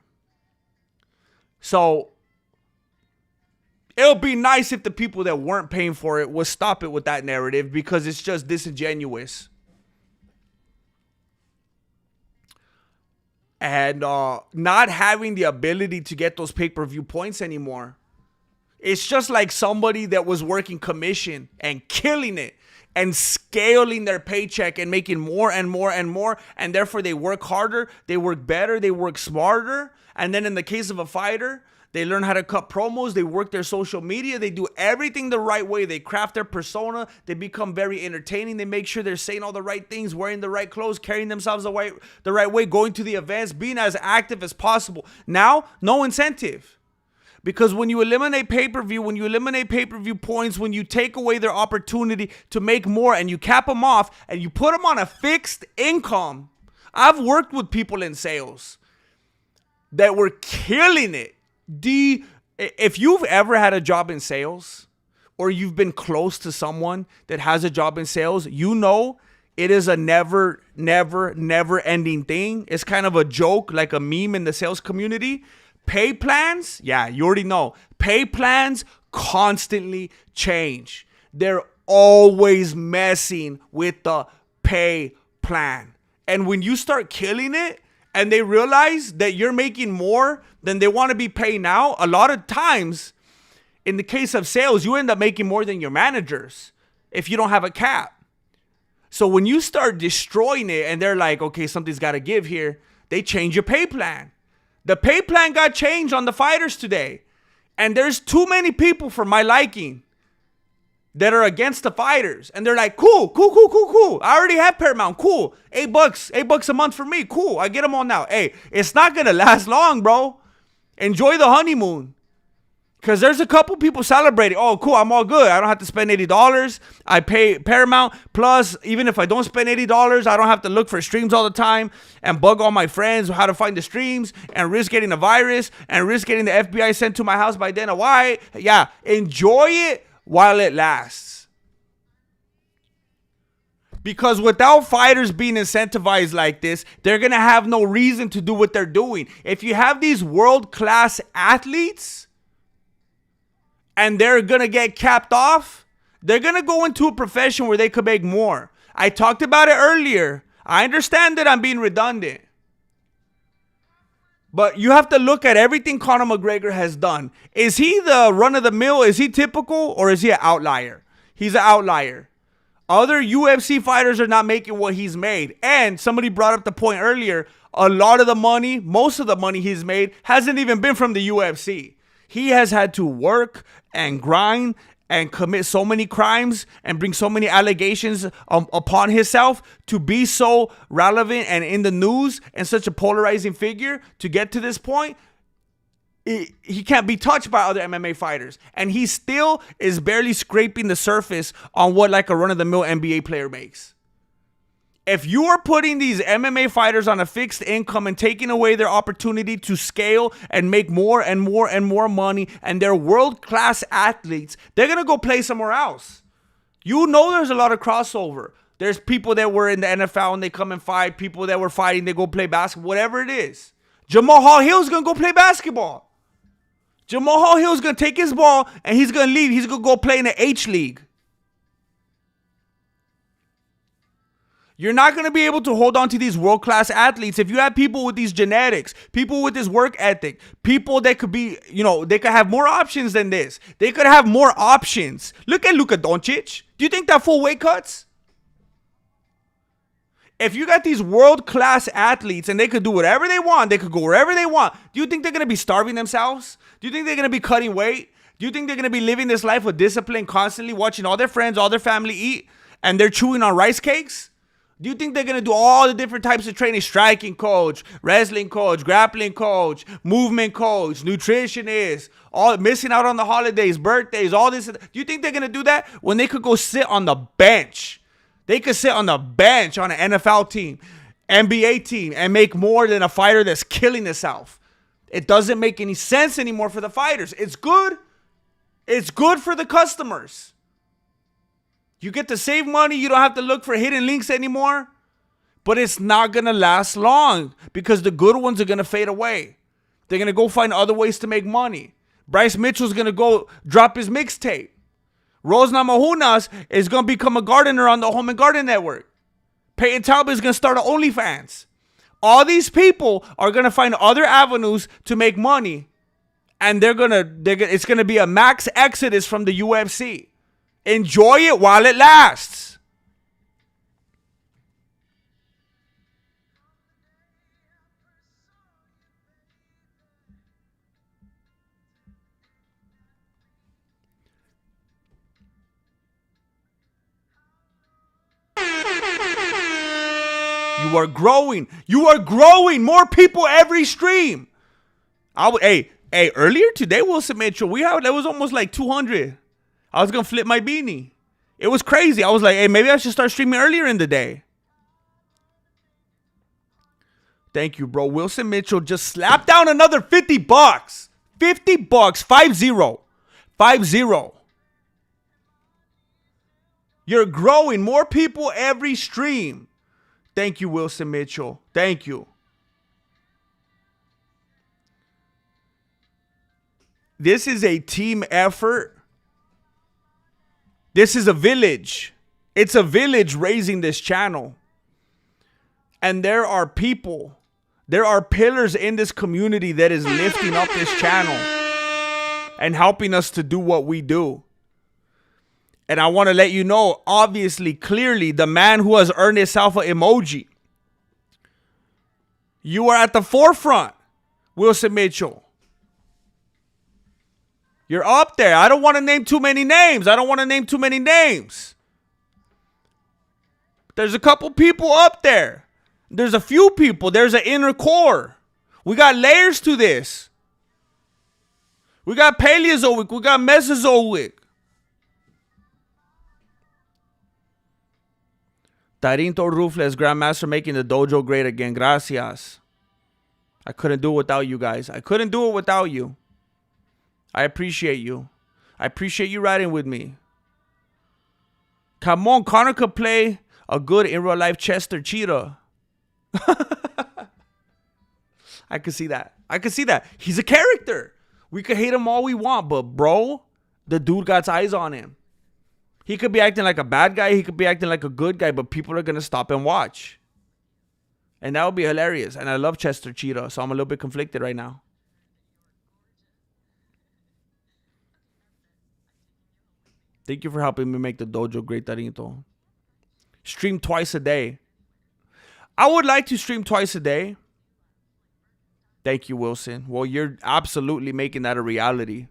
So it'll be nice if the people that weren't paying for it would stop it with that narrative, because it's just disingenuous. And not having the ability to get those pay-per-view points anymore. It's just like somebody that was working commission and killing it and scaling their paycheck and making more and more and more. And therefore they work harder, they work better, they work smarter. And then in the case of a fighter, They learn how to cut promos. They work their social media. They do everything the right way. They craft their persona. They become very entertaining. They make sure they're saying all the right things, wearing the right clothes, carrying themselves the right way, going to the events, being as active as possible. Now, no incentive. Because when you eliminate pay-per-view, when you eliminate pay-per-view points, when you take away their opportunity to make more and you cap them off and you put them on a fixed income. I've worked with people in sales that were killing it. If you've ever had a job in sales or you've been close to someone that has a job in sales, you know it is a never ending thing. It's kind of a joke, like a meme in the sales community. Pay plans, yeah, you already know. Pay plans constantly change. They're always messing with the pay plan. And when you start killing it and they realize that you're making more than they want to be paid now, a lot of times, in the case of sales, you end up making more than your managers if you don't have a cap. So when you start destroying it and they're like, okay, something's got to give here, they change your pay plan. The pay plan got changed on the fighters today. And there's too many people for my liking that are against the fighters. And they're like, cool. I already have Paramount. Cool. $8 a month for me. Cool. I get them all now. Hey, it's not going to last long, bro. Enjoy the honeymoon. Because there's a couple people celebrating. Oh, cool. I'm all good. I don't have to spend $80. I pay Paramount. Plus, even if I don't spend $80, I don't have to look for streams all the time and bug all my friends how to find the streams and risk getting a virus and risk getting the FBI sent to my house by Dana White. Yeah, enjoy it while it lasts. Because without fighters being incentivized like this, they're going to have no reason to do what they're doing. If you have these world-class athletes and they're going to get capped off, they're going to go into a profession where they could make more. I talked about it earlier. I understand that I'm being redundant. But you have to look at everything Conor McGregor has done. Is he the run-of-the-mill? Is he typical? Or is he an outlier? He's an outlier. Other UFC fighters are not making what he's made. And somebody brought up the point earlier. A lot of the money, most of the money he's made hasn't even been from the UFC. He has had to work and grind and commit so many crimes and bring so many allegations upon himself to be so relevant and in the news and such a polarizing figure to get to this point. He can't be touched by other MMA fighters. And he still is barely scraping the surface on what like a run-of-the-mill NBA player makes. If you are putting these MMA fighters on a fixed income and taking away their opportunity to scale and make more and more and more money, and they're world-class athletes, they're going to go play somewhere else. You know there's a lot of crossover. There's people that were in the NFL and they come and fight. People that were fighting, they go play basketball, whatever it is. Jamal Hill's going to go play basketball. Jamal Hill's going to take his ball and he's going to leave. He's going to go play in the H League. You're not going to be able to hold on to these world-class athletes if you have people with these genetics, people with this work ethic, people that could be, they could have more options than this. They could have more options. Look at Luka Doncic. Do you think that full weight cuts? If you got these world-class athletes and they could do whatever they want, they could go wherever they want, do you think they're going to be starving themselves? Do you think they're going to be cutting weight? Do you think they're going to be living this life with discipline, constantly watching all their friends, all their family eat, and they're chewing on rice cakes? Do you think they're going to do all the different types of training? Striking coach, wrestling coach, grappling coach, movement coach, nutritionist, all missing out on the holidays, birthdays, all this. Do you think they're going to do that when they could go sit on the bench? They could sit on the bench on an NFL team, NBA team, and make more than a fighter that's killing himself. It doesn't make any sense anymore for the fighters. It's good. It's good for the customers. You get to save money. You don't have to look for hidden links anymore. But it's not going to last long because the good ones are going to fade away. They're going to go find other ways to make money. Bryce Mitchell's going to go drop his mixtape. Rose Namajunas is going to become a gardener on the Home and Garden Network. Peyton Talbot is going to start an OnlyFans. All these people are going to find other avenues to make money. And it's going to be a max exodus from the UFC. Enjoy it while it lasts. You are growing. You are growing. More people every stream. Hey, earlier today, Wilson Mitchell, that was almost like 200. I was going to flip my beanie. It was crazy. I was like, hey, maybe I should start streaming earlier in the day. Thank you, bro. Wilson Mitchell just slapped down another $50. $50. 5-0. 5-0. You're growing. More people every stream. Thank you, Wilson Mitchell. Thank you. This is a team effort. This is a village. It's a village raising this channel. And there are people, there are pillars in this community that is lifting up this channel and helping us to do what we do. And I want to let you know, obviously, clearly, the man who has earned himself an emoji. You are at the forefront, Wilson Mitchell. You're up there. I don't want to name too many names. There's a couple people up there. There's a few people. There's an inner core. We got layers to this. We got Paleozoic. We got Mesozoic. Tarinto Ruthless, Grandmaster, making the dojo great again. Gracias. I couldn't do it without you guys. I couldn't do it without you. I appreciate you. I appreciate you riding with me. Come on, Connor could play a good in real life Chester Cheetah. I could see that. He's a character. We could hate him all we want, but bro, the dude got eyes on him. He could be acting like a bad guy. He could be acting like a good guy, but people are going to stop and watch. And that would be hilarious. And I love Chester Cheetah, so I'm a little bit conflicted right now. Thank you for helping me make the dojo great, Tarinto. Stream twice a day. I would like to stream twice a day. Thank you, Wilson. Well, you're absolutely making that a reality.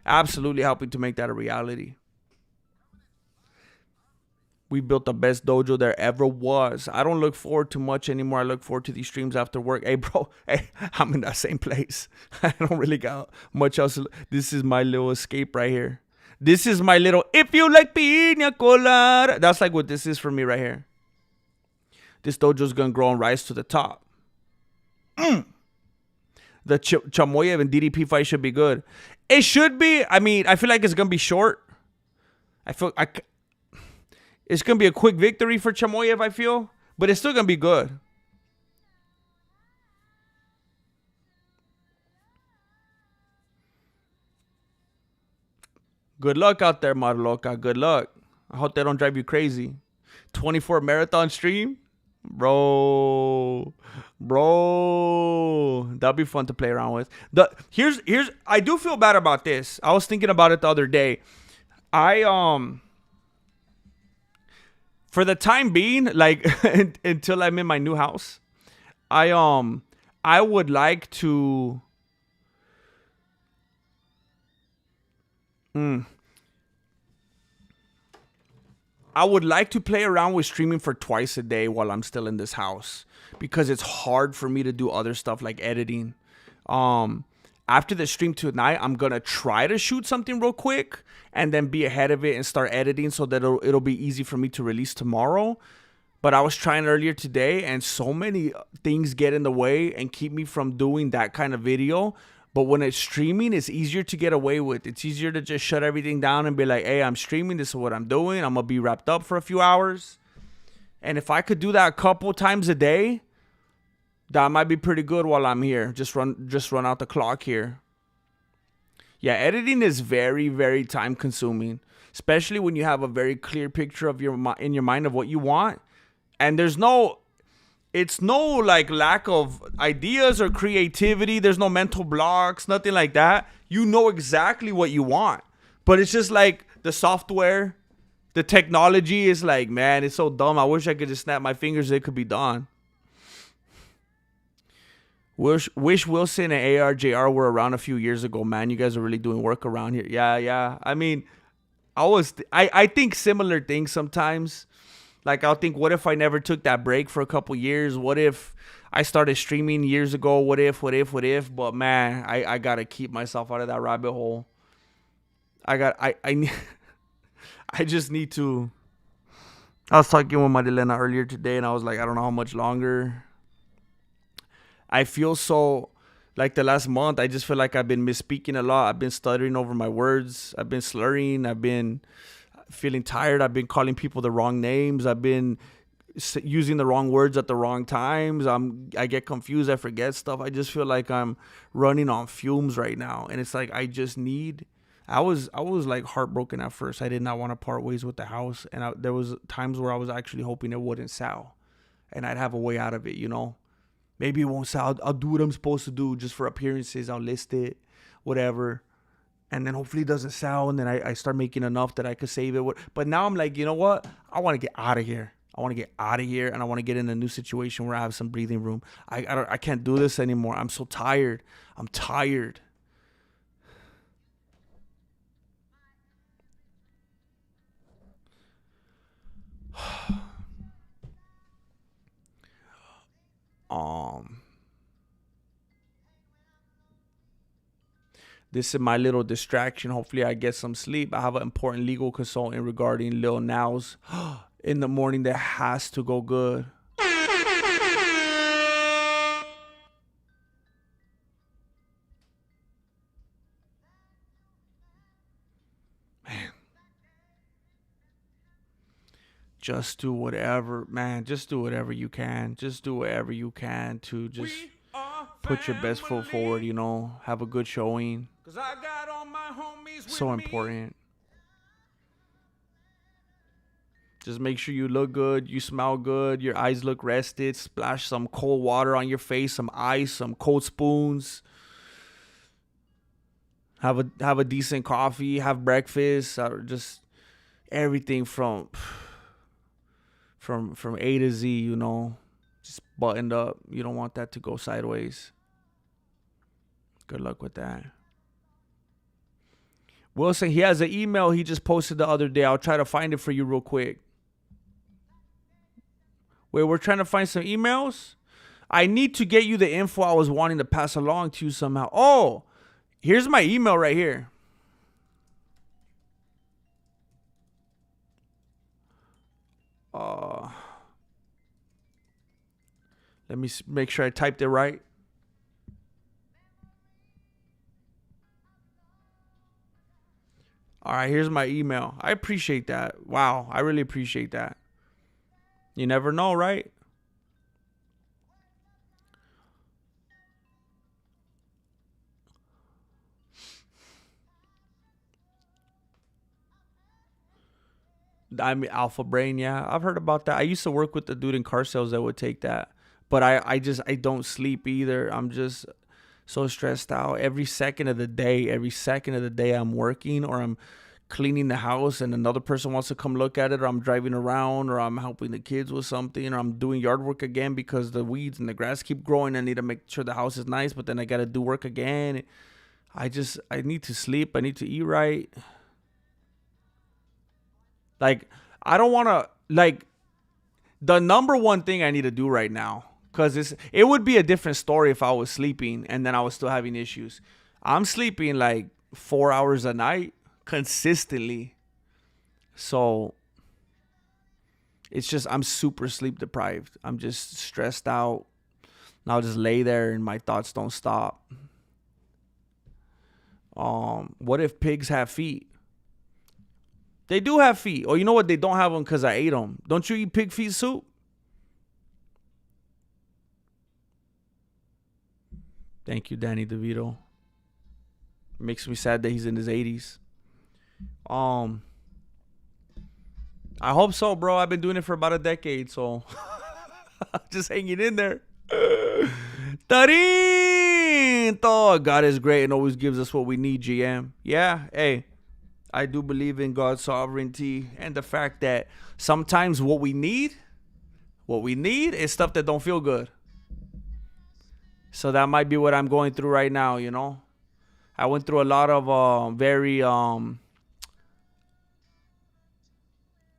Absolutely helping to make that a reality. We built the best dojo there ever was. I don't look forward to much anymore. I look forward to these streams after work. Hey, bro. Hey, I'm in that same place. I don't really got much else. This is my little escape right here. This is my little, if you like piña colada. That's like what this is for me right here. This dojo's going to grow and rise to the top. The Chamoyev and DDP fight should be good. It should be. I mean, I feel like it's going to be short. It's going to be a quick victory for Chamoyev, I feel. But it's still going to be good. Good luck out there, Marloca. Good luck. I hope they don't drive you crazy. 24 marathon stream? Bro. That'd be fun to play around with. Here's I do feel bad about this. I was thinking about it the other day. For the time being, like until I'm in my new house, I would like to I would like to play around with streaming for twice a day while I'm still in this house, because it's hard for me to do other stuff like editing. After the stream tonight, I'm going to try to shoot something real quick and then be ahead of it and start editing so that it'll be easy for me to release tomorrow. But I was trying earlier today and so many things get in the way and keep me from doing that kind of video. But when it's streaming, it's easier to get away with. It's easier to just shut everything down and be like, hey, I'm streaming. This is what I'm doing. I'm going to be wrapped up for a few hours. And if I could do that a couple times a day, that might be pretty good while I'm here. Just run out the clock here. Yeah, editing is very, very time consuming, especially when you have a very clear picture of in your mind of what you want. And it's no like lack of ideas or creativity. There's no mental blocks, nothing like that. You know exactly what you want. But it's just like the software, the technology is like, man, it's so dumb. I wish I could just snap my fingers. It could be done. Wish Wilson and ARJR were around a few years ago, man. You guys are really doing work around here. Yeah. I mean, I think similar things sometimes. Like, I'll think, what if I never took that break for a couple years? What if I started streaming years ago? What if? But man, I gotta keep myself out of that rabbit hole. I I just need to. I was talking with Marilena earlier today, and I was like, I don't know how much longer. I feel so, like the last month, I just feel like I've been misspeaking a lot. I've been stuttering over my words. I've been slurring. I've been feeling tired. I've been calling people the wrong names. I've been using the wrong words at the wrong times. I get confused. I forget stuff. I just feel like I'm running on fumes right now. And it's like, I just need. I was like heartbroken at first. I did not want to part ways with the house, and there was times where I was actually hoping it wouldn't sell, and I'd have a way out of it. You know, maybe it won't sell. I'll do what I'm supposed to do just for appearances. I'll list it, whatever, and then hopefully it doesn't sell, and then I start making enough that I could save it. But now I'm like, you know what? I want to get out of here. I want to get out of here, and I want to get in a new situation where I have some breathing room. I can't do this anymore. I'm so tired. I'm tired. This is my little distraction. Hopefully I get some sleep. I have an important legal consultant regarding Lil Now's in the morning that has to go good. Man. Just do whatever, man. Just do whatever you can. Just do whatever you can to just put your best foot forward, you know. Have a good showing. So important. Just make sure you look good, you smell good, your eyes look rested. Splash some cold water on your face, some ice, some cold spoons. Have a decent coffee, have breakfast, or just everything from A to Z, you know. Just buttoned up. You don't want that to go sideways. Good luck with that. Wilson, he has an email he just posted the other day. I'll try to find it for you real quick. Wait, we're trying to find some emails? I need to get you the info I was wanting to pass along to you somehow. Oh, here's my email right here. Let me make sure I typed it right. All right, here's my email. I appreciate that. Wow, I really appreciate that. You never know, right? I'm Alpha Brain, yeah. I've heard about that. I used to work with the dude in car sales that would take that. But I don't sleep either. I'm just so stressed out. Every second of the day I'm working or I'm cleaning the house and another person wants to come look at it, or I'm driving around, or I'm helping the kids with something, or I'm doing yard work again because the weeds and the grass keep growing. I need to make sure the house is nice, but then I got to do work again. I need to sleep. I need to eat right. Like, I don't want to, like, the number one thing I need to do right now, because it would be a different story if I was sleeping and then I was still having issues. I'm sleeping like 4 hours a night consistently. So it's just, I'm super sleep deprived. I'm just stressed out. And I'll just lay there and my thoughts don't stop. What if pigs have feet? They do have feet. Or you know what? They don't have them because I ate them. Don't you eat pig feet soup? Thank you, Danny DeVito. Makes me sad that he's in his 80s. I hope so, bro. I've been doing it for about a decade, so just hanging in there. Tarinto! God is great and always gives us what we need, GM. Yeah, hey. I do believe in God's sovereignty and the fact that sometimes what we need is stuff that don't feel good. So that might be what I'm going through right now, you know. I went through a lot of very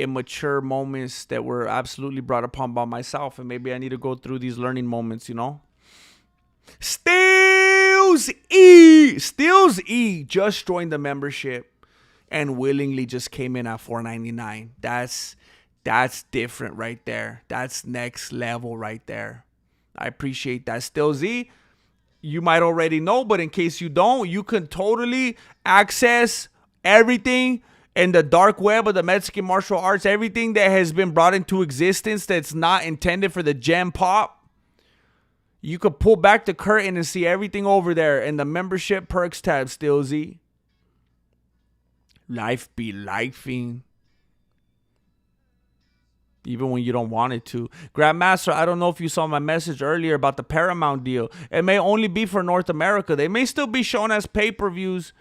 immature moments that were absolutely brought upon by myself. And maybe I need to go through these learning moments, you know? Stills E just joined the membership and willingly just came in at $4.99. That's different right there. That's next level right there. I appreciate that. Still Z, you might already know, but in case you don't, you can totally access everything in the dark web of the Mexican martial arts, everything that has been brought into existence that's not intended for the gem pop. You could pull back the curtain and see everything over there in the membership perks tab, Still Z. Life be lifing. Even when you don't want it to. Grandmaster, I don't know if you saw my message earlier about the Paramount deal. It may only be for North America. They may still be shown as pay-per-views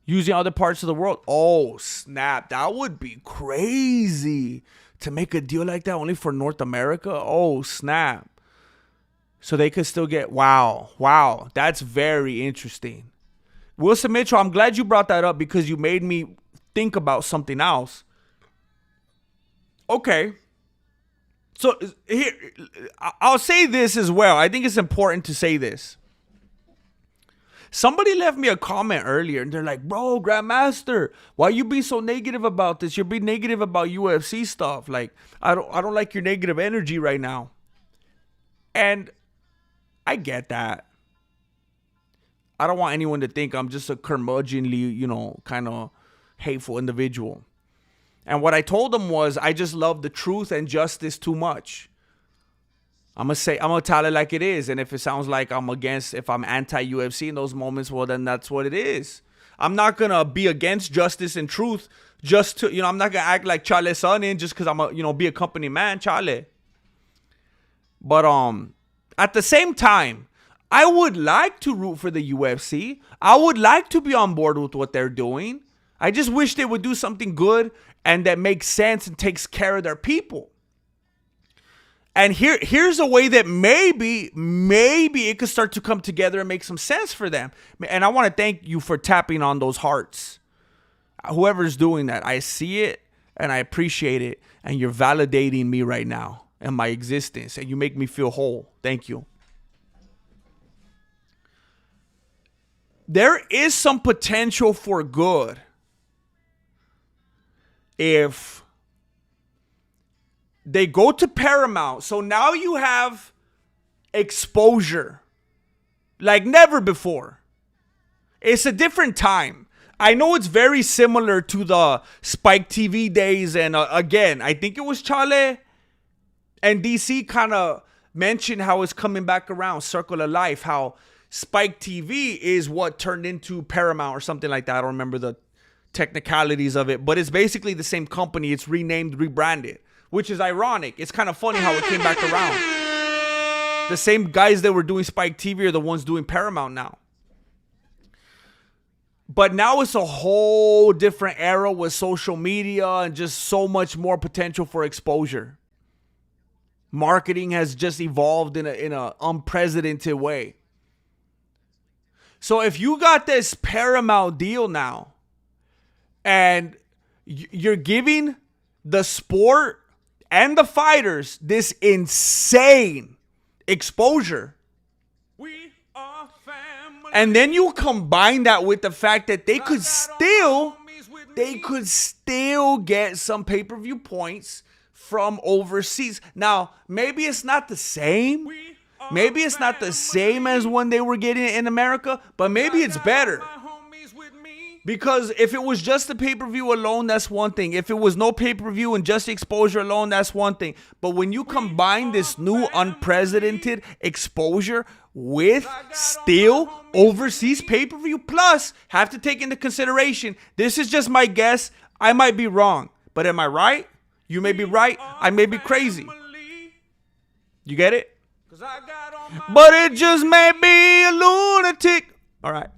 using other parts of the world. Oh, snap. That would be crazy to make a deal like that only for North America. Oh, snap. So they could still get, wow. That's very interesting. Wilson Mitchell, I'm glad you brought that up because you made me think about something else. Okay. So here, I'll say this as well. I think it's important to say this. Somebody left me a comment earlier and they're like, bro, Grandmaster, why you be so negative about this? You're being negative about UFC stuff. Like, I don't like your negative energy right now. And I get that. I don't want anyone to think I'm just a curmudgeonly, kind of hateful individual. And what I told them was, I just love the truth and justice too much. I'm going to tell it like it is. And if it sounds like if I'm anti-UFC in those moments, well, then that's what it is. I'm not going to be against justice and truth just to, I'm not going to act like Chale's son in just because I'm be a company man, Chale. But, at the same time, I would like to root for the UFC. I would like to be on board with what they're doing. I just wish they would do something good and that makes sense and takes care of their people. And here's a way that maybe it could start to come together and make some sense for them. And I want to thank you for tapping on those hearts. Whoever's doing that, I see it and I appreciate it. And you're validating me right now and my existence. And you make me feel whole. Thank you. There is some potential for good if they go to Paramount. So now you have exposure like never before. It's a different time. I know it's very similar to the Spike TV days. And again, I think it was Chale and DC kind of mentioned how it's coming back around, circle of life, how Spike TV is what turned into Paramount or something like that. I don't remember the technicalities of it, but it's basically the same company. It's renamed, rebranded, which is ironic. It's kind of funny how it came back around. The same guys that were doing Spike TV are the ones doing Paramount now. But now it's a whole different era with social media and just so much more potential for exposure. Marketing has just evolved in a unprecedented way. So if you got this Paramount deal now and you're giving the sport and the fighters this insane exposure, we are family. And then you combine that with the fact that they could still get some pay-per-view points from overseas. Now, maybe it's not the same. Maybe it's not the same as when they were getting it in America, but maybe it's better. Because if it was just the pay-per-view alone, that's one thing. If it was no pay-per-view and just exposure alone, that's one thing. But when you combine this new unprecedented exposure with still overseas pay-per-view, plus have to take into consideration, this is just my guess, I might be wrong. But am I right? You may be right, I may be crazy. You get it? But it just may be a lunatic. All right.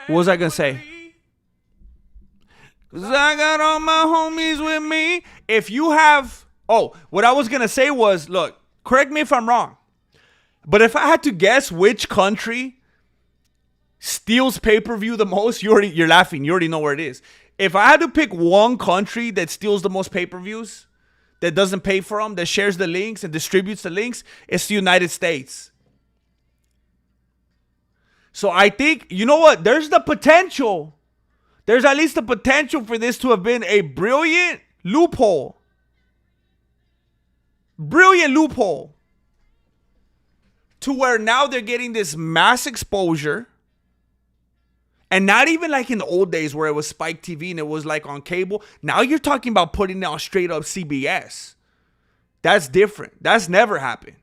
What was I going to say? Because I got all my homies with me. If you have... what I was going to say was, look, correct me if I'm wrong. But if I had to guess which country steals pay-per-view the most, you're laughing. You already know where it is. If I had to pick one country that steals the most pay-per-views, that doesn't pay for them, that shares the links and distributes the links, it's the United States. So I think, you know what? There's the potential. There's at least the potential for this to have been a brilliant loophole. Brilliant loophole. To where now they're getting this mass exposure. And not even like in the old days where it was Spike TV and it was like on cable. Now you're talking about putting it on straight up CBS. That's different. That's never happened.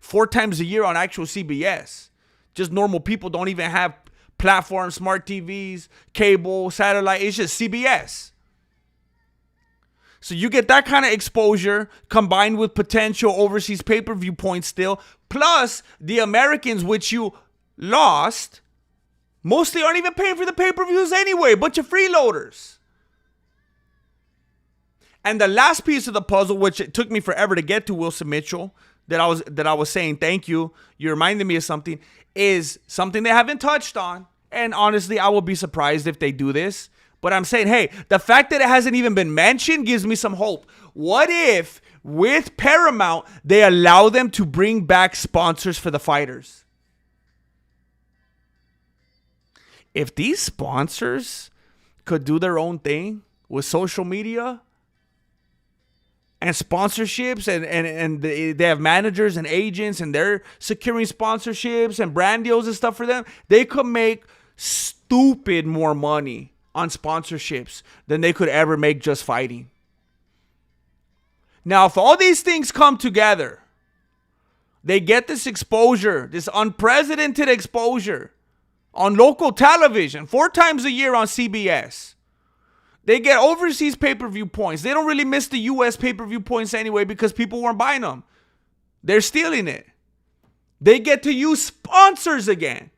4 times a year on actual CBS. Just normal people don't even have platforms, smart TVs, cable, satellite. It's just CBS. So you get that kind of exposure combined with potential overseas pay-per-view points still. Plus the Americans, which you lost, mostly aren't even paying for the pay-per-views anyway. A bunch of freeloaders. And the last piece of the puzzle, which it took me forever to get to, Wilson Mitchell, that I was saying thank you. You reminded me of something, is something they haven't touched on. And honestly, I will be surprised if they do this. But I'm saying, hey, the fact that it hasn't even been mentioned gives me some hope. What if with Paramount, they allow them to bring back sponsors for the fighters? If these sponsors could do their own thing with social media and sponsorships and they have managers and agents and they're securing sponsorships and brand deals and stuff for them, they could make stupid more money on sponsorships than they could ever make just fighting. Now, if all these things come together, they get this exposure, this unprecedented exposure on local television, 4 times a year on CBS. They get overseas pay-per-view points. They don't really miss the U.S. pay-per-view points anyway because people weren't buying them. They're stealing it. They get to use sponsors again.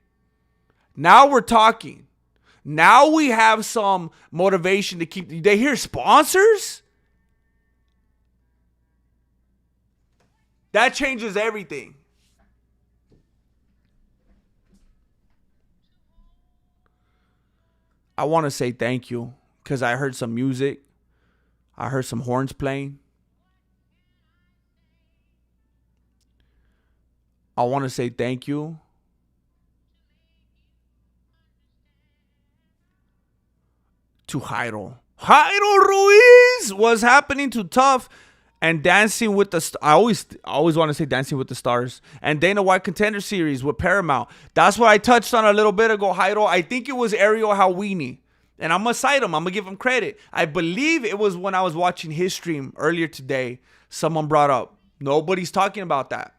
Now we're talking. Now we have some motivation to keep. They hear sponsors? That changes everything. I want to say thank you because I heard some music. I heard some horns playing. I want to say thank you to Jairo. Jairo Ruiz was happening to Tough and Dancing with the I always want to say Dancing with the Stars and Dana White Contender Series with Paramount. That's what I touched on a little bit ago, Jairo. I think it was Ariel Hawini. And I'm going to cite him. I'm going to give him credit. I believe it was when I was watching his stream earlier today. Someone brought up, nobody's talking about that.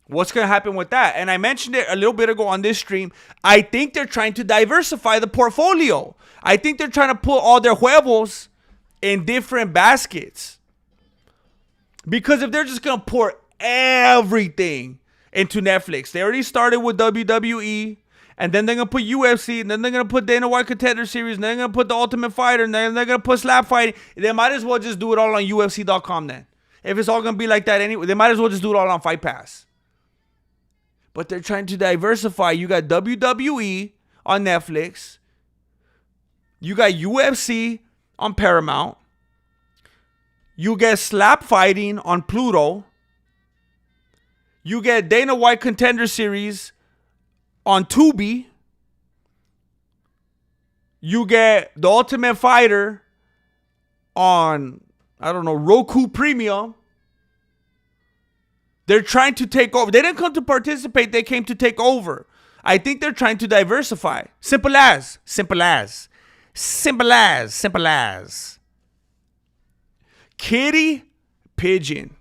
What's going to happen with that? And I mentioned it a little bit ago on this stream. I think they're trying to diversify the portfolio. I think they're trying to put all their huevos in different baskets. Because if they're just going to pour everything into Netflix, they already started with WWE, and then they're going to put UFC, and then they're going to put Dana White Contender Series, and then they're going to put The Ultimate Fighter, and then they're going to put Slap Fighting. They might as well just do it all on UFC.com then. If it's all going to be like that anyway, they might as well just do it all on Fight Pass. But they're trying to diversify. You got WWE on Netflix. You got UFC on Paramount. You get Slap Fighting on Pluto. You get Dana White Contender Series on Tubi. You get The Ultimate Fighter on, I don't know, Roku Premium. They're trying to take over. They didn't come to participate. They came to take over. I think they're trying to diversify. Simple as. Simple as. Simple as. Simple as. Kitty Pigeon.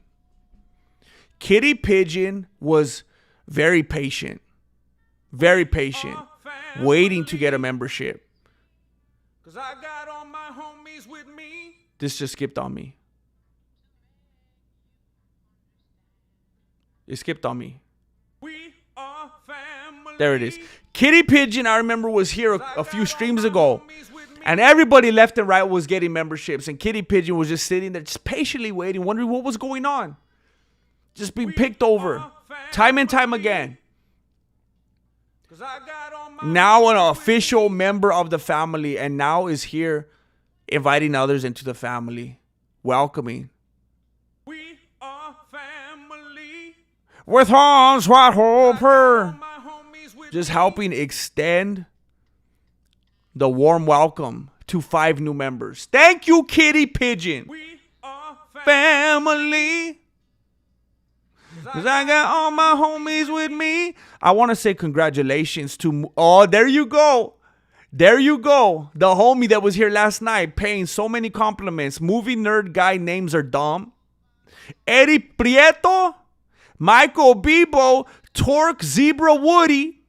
Kitty Pigeon was very patient. Very patient. Waiting to get a membership. 'Cause I got all my homies with me. This just skipped on me. It skipped on me. We are family. There it is. Kitty Pigeon, I remember, was here a few streams ago. And everybody left and right was getting memberships. And Kitty Pigeon was just sitting there, just patiently waiting, wondering what was going on. Just being picked over. Time and time again. 'Cause I got all Now an official member of the family, and now is here inviting others into the family, welcoming. We are family. With Hans White Hopper. Just helping extend the warm welcome to 5 new members. Thank you, Kitty Pigeon. We are family. Cause I got all my homies with me. I want to say congratulations to, oh, there you go. There you go. The homie that was here last night paying so many compliments. Movie nerd guy names are dumb. Eddie Prieto, Michael Bebo, Torque Zebra Woody,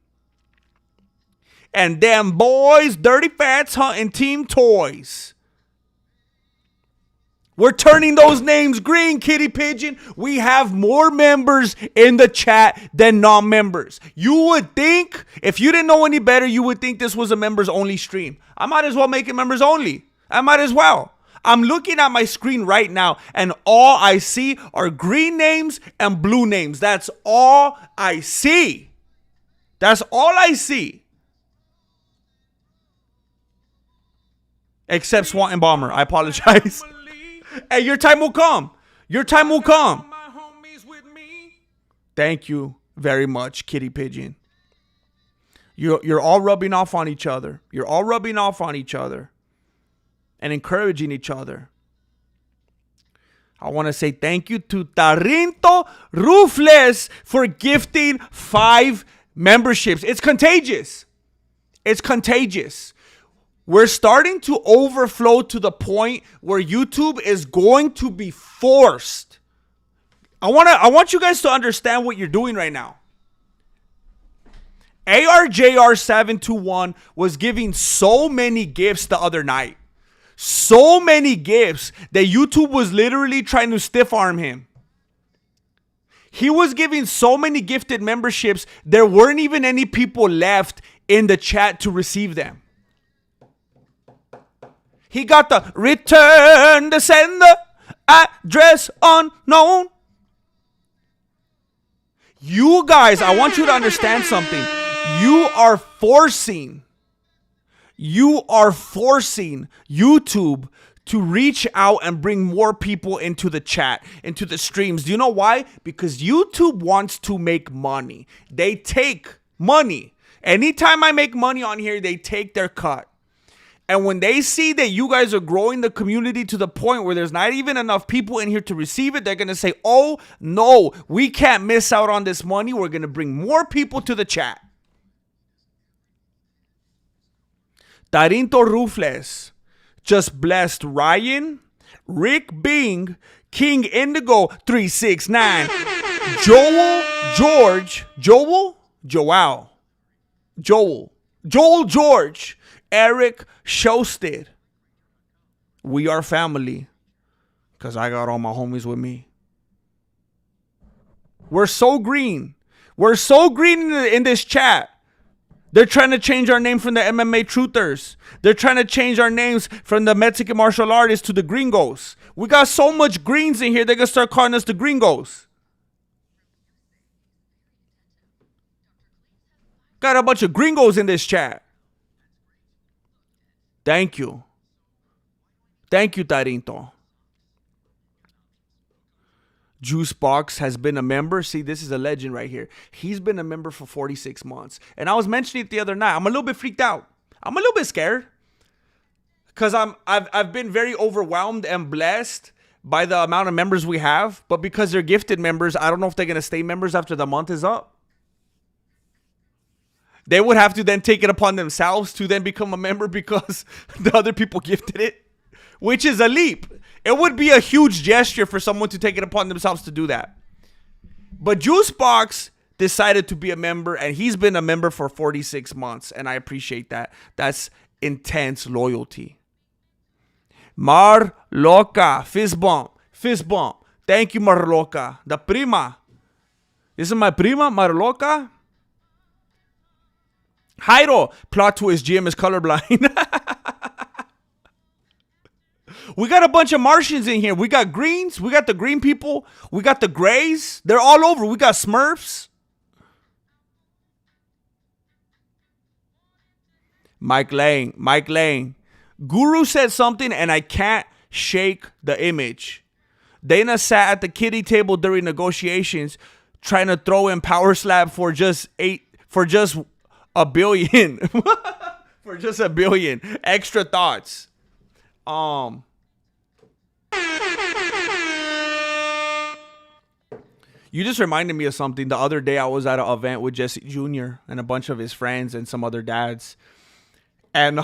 and them boys, Dirty Fats Hunting Team Toys. We're turning those names green, Kitty Pigeon. We have more members in the chat than non-members. You would think, if you didn't know any better, you would think this was a members-only stream. I might as well make it members-only. I might as well. I'm looking at my screen right now, and all I see are green names and blue names. That's all I see. That's all I see. Except Swanton Bomber. I apologize. Hey, your time will come. Your time will come. Thank you very much, Kitty Pigeon. You're all rubbing off on each other. You're all rubbing off on each other and encouraging each other. I want to say thank you to Tarinto Rufles for gifting 5 memberships. It's contagious. It's contagious. We're starting to overflow to the point where YouTube is going to be forced. I want you guys to understand what you're doing right now. ARJR721 was giving so many gifts the other night. So many gifts that YouTube was literally trying to stiff arm him. He was giving so many gifted memberships, there weren't even any people left in the chat to receive them. He got the return to sender, address unknown. You guys, I want you to understand something. You are forcing YouTube to reach out and bring more people into the chat, into the streams. Do you know why? Because YouTube wants to make money. They take money. Anytime I make money on here, they take their cut. And when they see that you guys are growing the community to the point where there's not even enough people in here to receive it, they're going to say, oh, no, we can't miss out on this money. We're going to bring more people to the chat. Tarinto Rufles just blessed Ryan, Rick Bing, King Indigo 369, Joel George, Eric Shosted. We are family because I got all my homies with me. We're so green. We're so green in this chat. They're trying to change our name from the MMA Truthers. They're trying to change our names from the Mexican martial artists to the Gringos. We got so much greens in here, they're going to start calling us the Gringos. Got a bunch of Gringos in this chat. Thank you. Thank you, Tarinto. Juicebox has been a member. See, this is a legend right here. He's been a member for 46 months. And I was mentioning it the other night. I'm a little bit freaked out. I'm a little bit scared. Because I've been very overwhelmed and blessed by the amount of members we have. But because they're gifted members, I don't know if they're going to stay members after the month is up. They would have to then take it upon themselves to then become a member because the other people gifted it, which is a leap. It would be a huge gesture for someone to take it upon themselves to do that. But Juicebox decided to be a member, and he's been a member for 46 months, and I appreciate that. That's intense loyalty. Mar Loca, fist bump. Thank you, Mar Loca. The prima. This is my prima, Mar Loca. Jairo, plot twist, GM is colorblind. We got a bunch of Martians in here. We got greens. We got the green people. We got the grays. They're all over. We got Smurfs. Mike Lang. Mike Lang. Guru said something and I can't shake the image. Dana sat at the kiddie table during negotiations trying to throw in power slap for just a billion. For just a billion. Extra thoughts. You just reminded me of something. The other day I was at an event with Jesse Jr. and a bunch of his friends and some other dads. And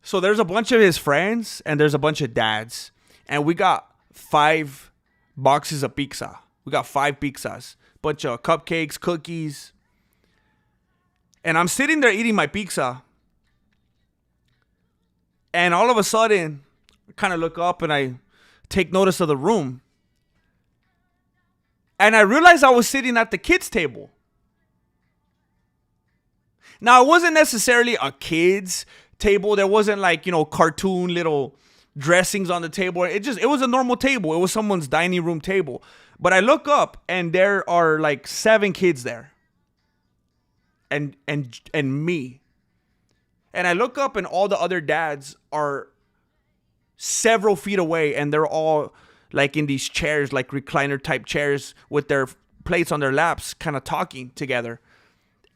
so there's a bunch of his friends and there's a bunch of dads. And we got 5 boxes of pizza. We got 5 pizzas. Bunch of cupcakes, cookies. And I'm sitting there eating my pizza. And all of a sudden, I kind of look up and I take notice of the room. And I realized I was sitting at the kids' table. Now, it wasn't necessarily a kids' table. There wasn't like, cartoon little dressings on the table. It was a normal table. It was someone's dining room table. But I look up and there are like 7 kids there. And me. And I look up and all the other dads are several feet away and they're all like in these chairs, like recliner type chairs with their plates on their laps, kind of talking together.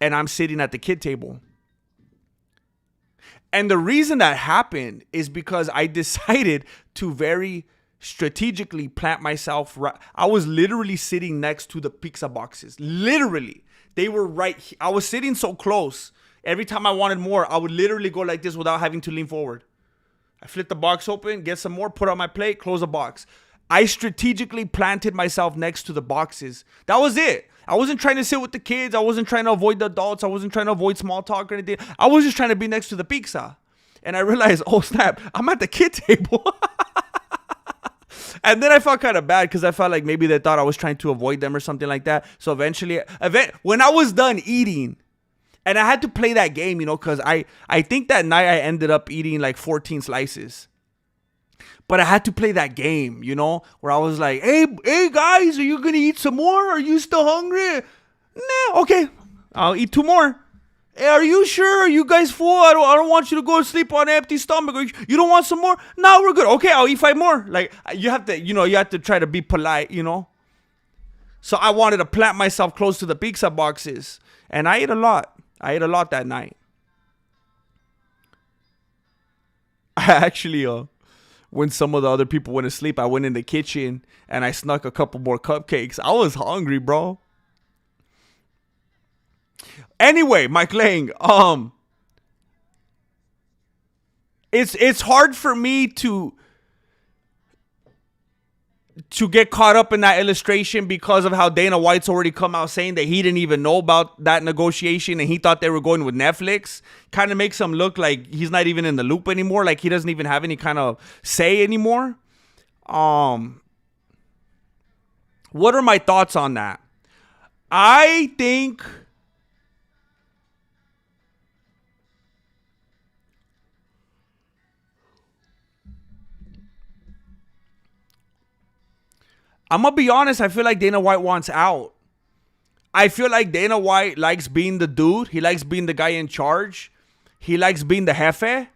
And I'm sitting at the kid table. And the reason that happened is because I decided to very strategically plant myself right. I was literally sitting next to the pizza boxes. Literally. They were right. I was sitting so close. Every time I wanted more, I would literally go like this without having to lean forward. I flip the box open, get some more, put on my plate, close the box. I strategically planted myself next to the boxes. That was it. I wasn't trying to sit with the kids. I wasn't trying to avoid the adults. I wasn't trying to avoid small talk or anything. I was just trying to be next to the pizza. And I realized, oh snap, I'm at the kid table. And then I felt kind of bad because I felt like maybe they thought I was trying to avoid them or something like that. So eventually, when I was done eating, and I had to play that game, because I think that night I ended up eating like 14 slices. But I had to play that game, where I was like, hey guys, are you going to eat some more? Are you still hungry? Nah, okay, I'll eat 2 more. Hey, are you sure? Are you guys full? I don't want you to go to sleep on an empty stomach. You don't want some more? No, we're good. Okay, I'll eat 5 more. Like, you have to try to be polite, So I wanted to plant myself close to the pizza boxes. And I ate a lot. I ate a lot that night. I actually, when some of the other people went to sleep, I went in the kitchen and I snuck a couple more cupcakes. I was hungry, bro. Anyway, Mike Lang, it's hard for me to get caught up in that illustration because of how Dana White's already come out saying that he didn't even know about that negotiation and he thought they were going with Netflix. Kind of makes him look like he's not even in the loop anymore, like he doesn't even have any kind of say anymore. What are my thoughts on that? I think I'm going to be honest, I feel like Dana White wants out. I feel like Dana White likes being the dude. He likes being the guy in charge. He likes being the jefe.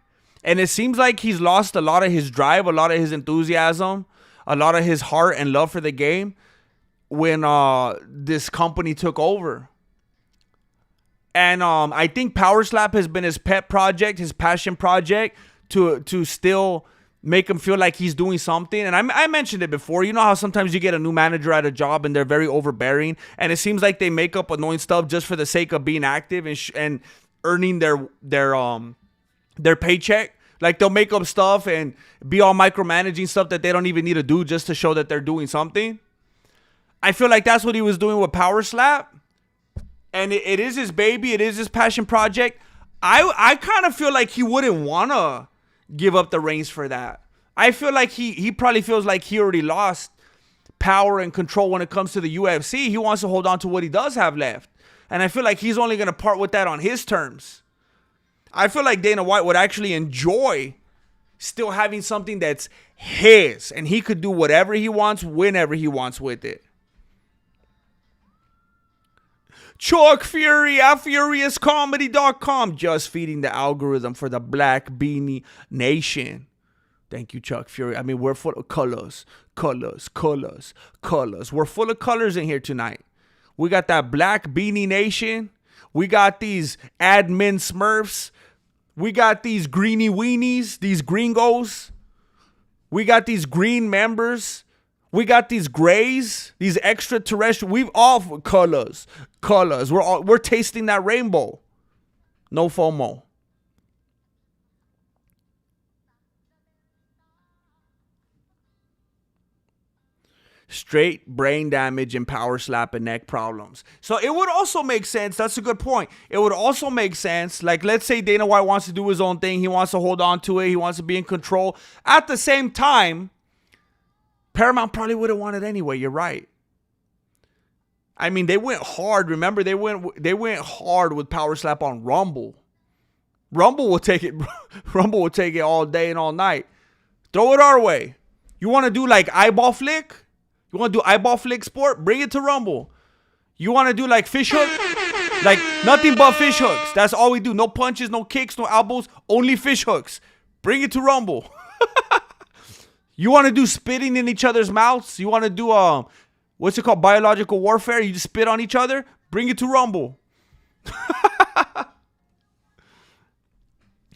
And it seems like he's lost a lot of his drive, a lot of his enthusiasm, a lot of his heart and love for the game when this company took over. And I think Power Slap has been his pet project, his passion project to still make him feel like he's doing something. And I mentioned it before. You know how sometimes you get a new manager at a job and they're very overbearing, and it seems like they make up annoying stuff just for the sake of being active and earning their paycheck. Like they'll make up stuff and be all micromanaging stuff that they don't even need to do just to show that they're doing something. I feel like that's what he was doing with Power Slap. And it is his baby. It is his passion project. I kind of feel like he wouldn't want to give up the reins for that. I feel like he probably feels like he already lost power and control when it comes to the UFC. He wants to hold on to what he does have left. And I feel like he's only going to part with that on his terms. I feel like Dana White would actually enjoy still having something that's his. And he could do whatever he wants, whenever he wants with it. Chuck Fury at FuriousComedy.com. Just feeding the algorithm for the Black Beanie Nation. Thank you, Chuck Fury. I mean, we're full of colors. We're full of colors in here tonight. We got that Black Beanie Nation. We got these admin Smurfs. We got these greeny weenies, these gringos. We got these green members. We got these grays, these extraterrestrial. We've all colors. We're tasting that rainbow. No FOMO. Straight brain damage and power slap and neck problems. So it would also make sense. That's a good point. It would also make sense. Like, let's say Dana White wants to do his own thing. He wants to hold on to it. He wants to be in control. At the same time, Paramount probably would have won it anyway. You're right. I mean, they went hard. Remember, they went hard with power slap on Rumble. Rumble will take it. Rumble will take it all day and all night. Throw it our way. You want to do like eyeball flick? You want to do eyeball flick sport? Bring it to Rumble. You want to do like fish hook? Like nothing but fish hooks. That's all we do. No punches, no kicks, no elbows. Only fish hooks. Bring it to Rumble. You want to do spitting in each other's mouths? You want to do what's it called? Biological warfare? You just spit on each other? Bring it to Rumble.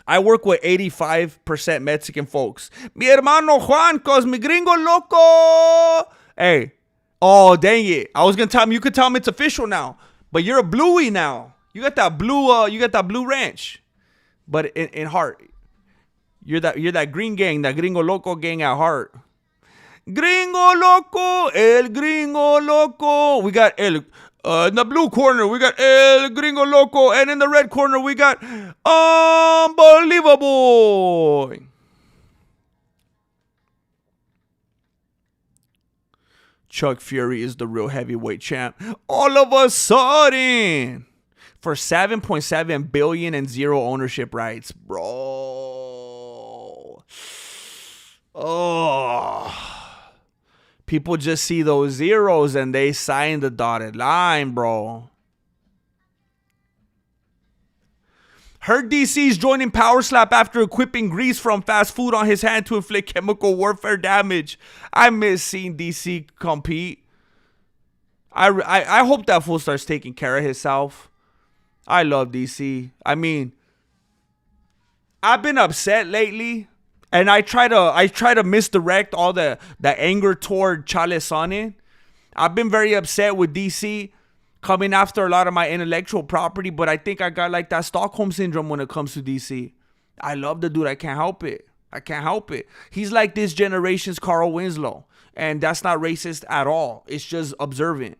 I work with 85% Mexican folks. Mi hermano Juan, cause mi gringo loco. Hey, oh dang it! I was gonna tell him you could tell him it's official now, but you're a bluey now. You got that blue ranch, but in heart, you're that green gang, that gringo loco gang at heart. Gringo loco, el gringo loco. We got in the blue corner, we got El Gringo Loco. And in the red corner, we got Unbelievable. Chuck Fury is the real heavyweight champ. All of a sudden. For $7.7 billion and zero ownership rights. Bro. Oh. People just see those zeros and they sign the dotted line, bro. Heard DC's joining Power Slap after equipping grease from fast food on his hand to inflict chemical warfare damage. I miss seeing DC compete. I hope that fool starts taking care of himself. I love DC. I mean, I've been upset lately. And I try to misdirect all the anger toward Chale Sonnen. I've been very upset with DC coming after a lot of my intellectual property, but I think I got like that Stockholm syndrome when it comes to DC. I love the dude. I can't help it. He's like this generation's Carl Winslow. And that's not racist at all. It's just observant.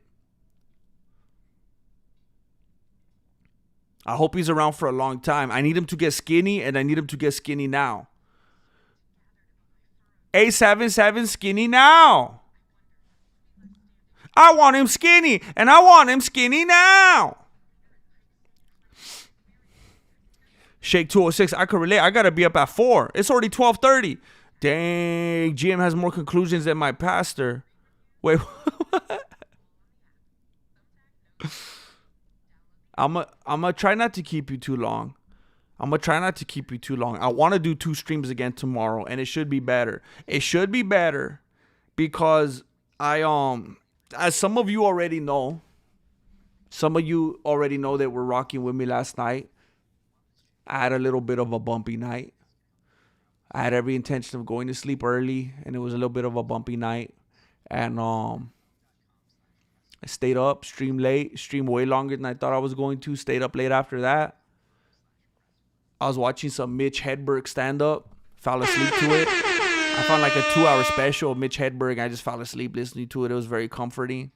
I hope he's around for a long time. I need him to get skinny, and I need him to get skinny now. 877 skinny now. I want him skinny, and I want him skinny now. Shake 206, I could relate. I got to be up at 4. It's already 12:30. Dang, GM has more conclusions than my pastor. Wait, what? I'm gonna try not to keep you too long. I want to do 2 streams again tomorrow, and it should be better. Because as some of you already know, that were rocking with me last night. I had a little bit of a bumpy night. I had every intention of going to sleep early, and it was a little bit of a bumpy night. And I stayed up, streamed late, streamed way longer than I thought I was going to. Stayed up late after that. I was watching some Mitch Hedberg stand-up. Fell asleep to it. I found like a 2-hour special of Mitch Hedberg. I just fell asleep listening to it. It was very comforting.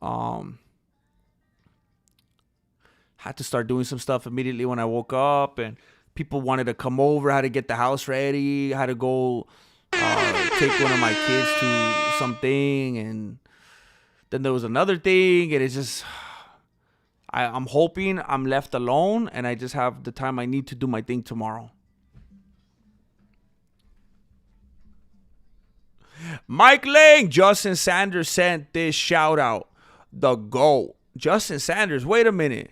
Had to start doing some stuff immediately when I woke up. And people wanted to come over. I had to get the house ready. I had to go take one of my kids to something. And then there was another thing. And it's just... I'm hoping I'm left alone and I just have the time I need to do my thing tomorrow. Mike Lang, Justin Sanders sent this shout out. The GOAT Justin Sanders. Wait a minute.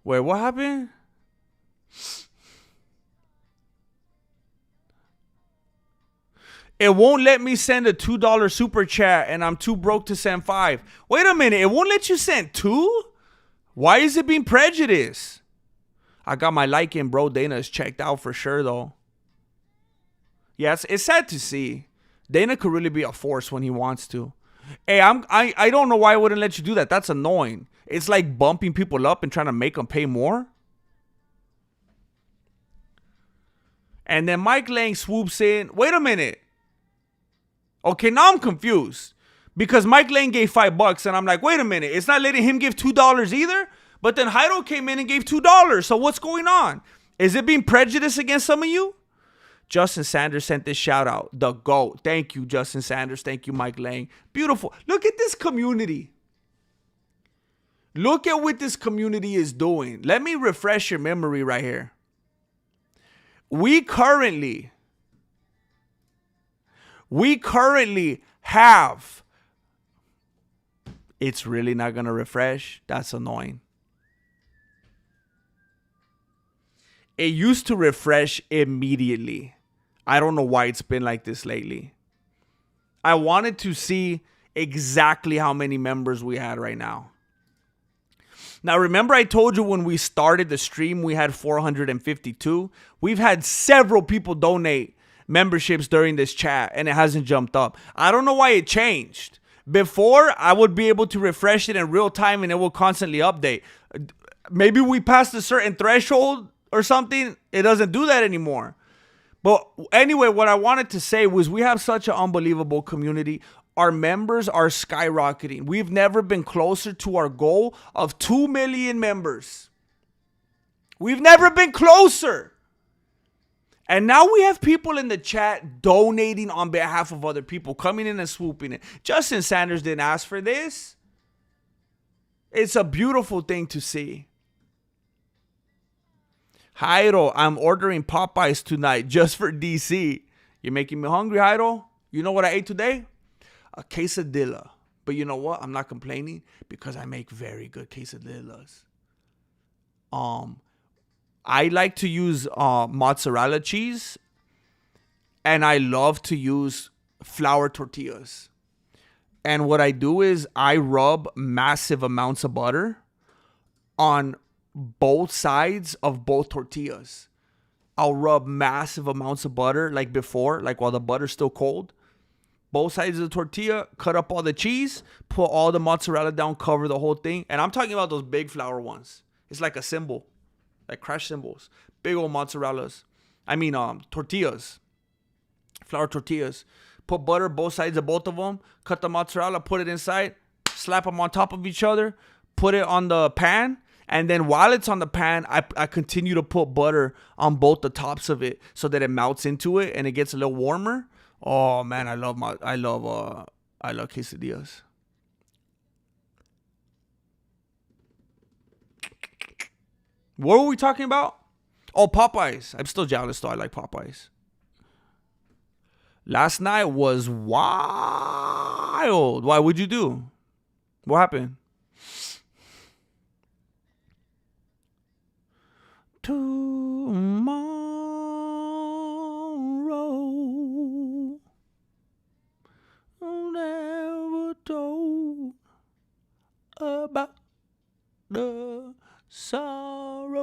Wait, what happened? It won't let me send a $2 super chat and I'm too broke to send 5. Wait a minute. It won't let you send 2? Why is it being prejudiced? I got my like in, bro. Dana is checked out for sure, though. Yeah, it's sad to see. Dana could really be a force when he wants to. Hey, I don't know why I wouldn't let you do that. That's annoying. It's like bumping people up and trying to make them pay more. And then Mike Lang swoops in. Wait a minute. Okay, now I'm confused. Because Mike Lang gave $5 and I'm like, wait a minute. It's not letting him give $2 either? But then Jairo came in and gave $2. So what's going on? Is it being prejudiced against some of you? Justin Sanders sent this shout out. The GOAT. Thank you, Justin Sanders. Thank you, Mike Lang. Beautiful. Look at this community. Look at what this community is doing. Let me refresh your memory right here. We currently have, it's really not going to refresh. That's annoying. It used to refresh immediately. I don't know why it's been like this lately. I wanted to see exactly how many members we had right now. Now, remember I told you when we started the stream, we had 452. We've had several people donate memberships during this chat, and it hasn't jumped up. I don't know why it changed. Before, I would be able to refresh it in real time, and it will constantly update. Maybe we passed a certain threshold or something. It doesn't do that anymore. But anyway, what I wanted to say was we have such an unbelievable community. Our members are skyrocketing. We've never been closer to our goal of 2 million members. We've never been closer. And now we have people in the chat donating on behalf of other people, coming in and swooping in. Justin Sanders didn't ask for this. It's a beautiful thing to see. Jairo, I'm ordering Popeyes tonight just for DC. You're making me hungry, Jairo. You know what I ate today? A quesadilla. But you know what? I'm not complaining because I make very good quesadillas. I like to use mozzarella cheese, and I love to use flour tortillas. And what I do is I rub massive amounts of butter on both sides of both tortillas. I'll rub massive amounts of butter like before, like while the butter's still cold. Both sides of the tortilla, cut up all the cheese, put all the mozzarella down, cover the whole thing. And I'm talking about those big flour ones. It's like a symbol, like crash symbols. Big old mozzarellas. Tortillas. Flour tortillas. Put butter both sides of both of them. Cut the mozzarella, put it inside. Slap them on top of each other. Put it on the pan. And then while it's on the pan, I continue to put butter on both the tops of it so that it melts into it and it gets a little warmer. Oh man, I love quesadillas. What were we talking about? Oh, Popeyes. I'm still jealous though. I like Popeyes. Last night was wild. Why? What'd you do? What happened? Tomorrow I'll never told about the sorrow.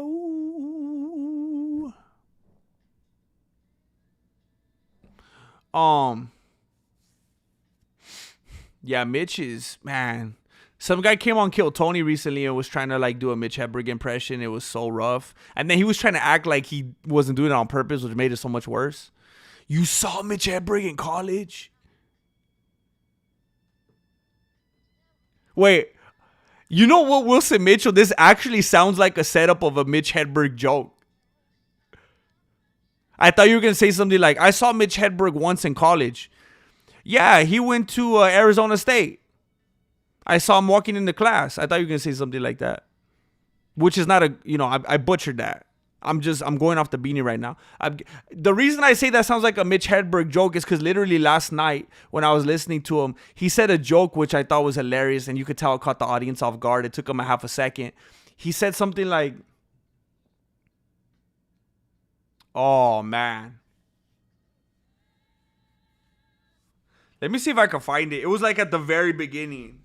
Yeah, Mitch is, man. Some guy came on Kill Tony recently and was trying to like do a Mitch Hedberg impression. It was so rough. And then he was trying to act like he wasn't doing it on purpose, which made it so much worse. You saw Mitch Hedberg in college? Wait, you know what, Wilson Mitchell? This actually sounds like a setup of a Mitch Hedberg joke. I thought you were going to say something like, I saw Mitch Hedberg once in college. Yeah, he went to Arizona State. I saw him walking into class. I thought you were going to say something like that. Which is not I butchered that. I'm going off the beanie right now. The reason I say that sounds like a Mitch Hedberg joke is because literally last night when I was listening to him, he said a joke which I thought was hilarious, and you could tell it caught the audience off guard. It took him a half a second. He said something like, "Oh man, let me see if I can find it." It was like at the very beginning.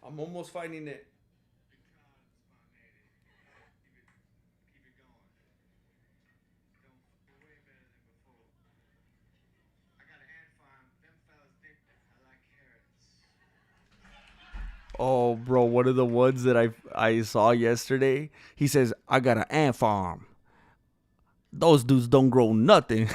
I'm almost finding it. Oh, bro, one of the ones that I saw yesterday. He says, "I got an ant farm. Those dudes don't grow nothing."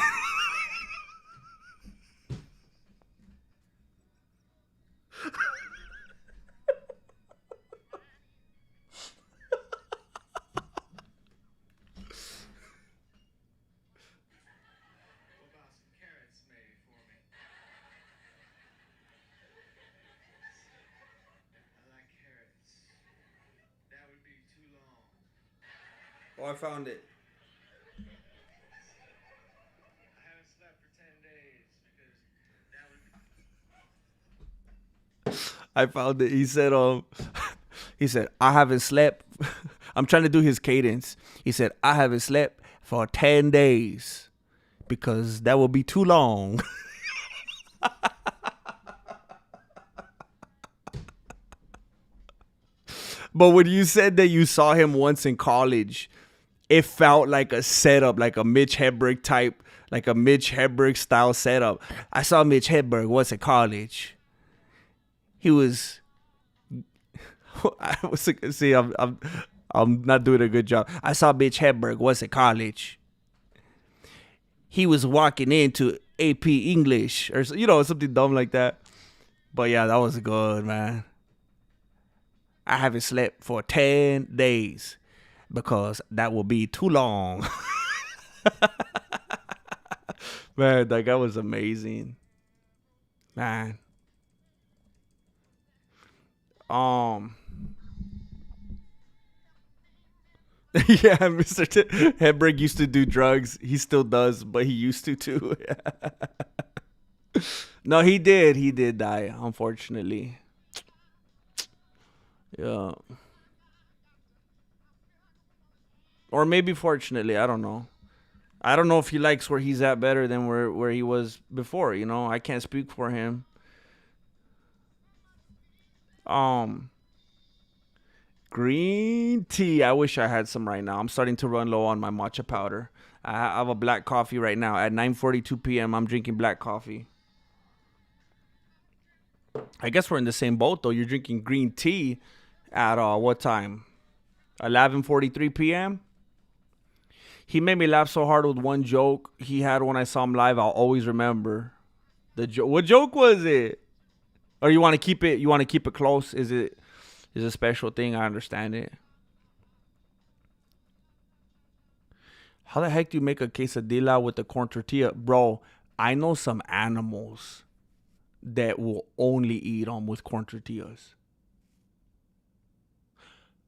Oh, I found it. I found it. He said, he said, "I haven't slept." I'm trying to do his cadence. He said, "I haven't slept for 10 days because that will be too long." But when you said that you saw him once in college, it felt like a setup, like a Mitch Hedberg type, like a Mitch Hedberg style setup. I saw Mitch Hedberg once in college. He was, I was see, I'm not doing a good job. I saw Mitch Hedberg once in college. He was walking into AP English or something dumb like that. But yeah, that was good, man. I haven't slept for 10 days because that will be too long. Man, that guy was amazing. Man. Um yeah, Mr. Hedberg used to do drugs. He still does, but he used to too. No, he did. He did die, unfortunately. Yeah. Or maybe fortunately, I don't know. I don't know if he likes where he's at better than where he was before, I can't speak for him. Um Green tea. I wish I had some right now. I'm starting to run low on my matcha powder. I have a black coffee right now at 9:42 p.m. I'm drinking black coffee. I guess we're in the same boat though. You're drinking green tea at what time? 11:43 p.m. He made me laugh so hard with one joke he had when I saw him live. I'll always remember the joke. What joke was it? Or you want to keep it? You want to keep it close? Is a special thing? I understand it. How the heck do you make a quesadilla with a corn tortilla, bro? I know some animals that will only eat them with corn tortillas.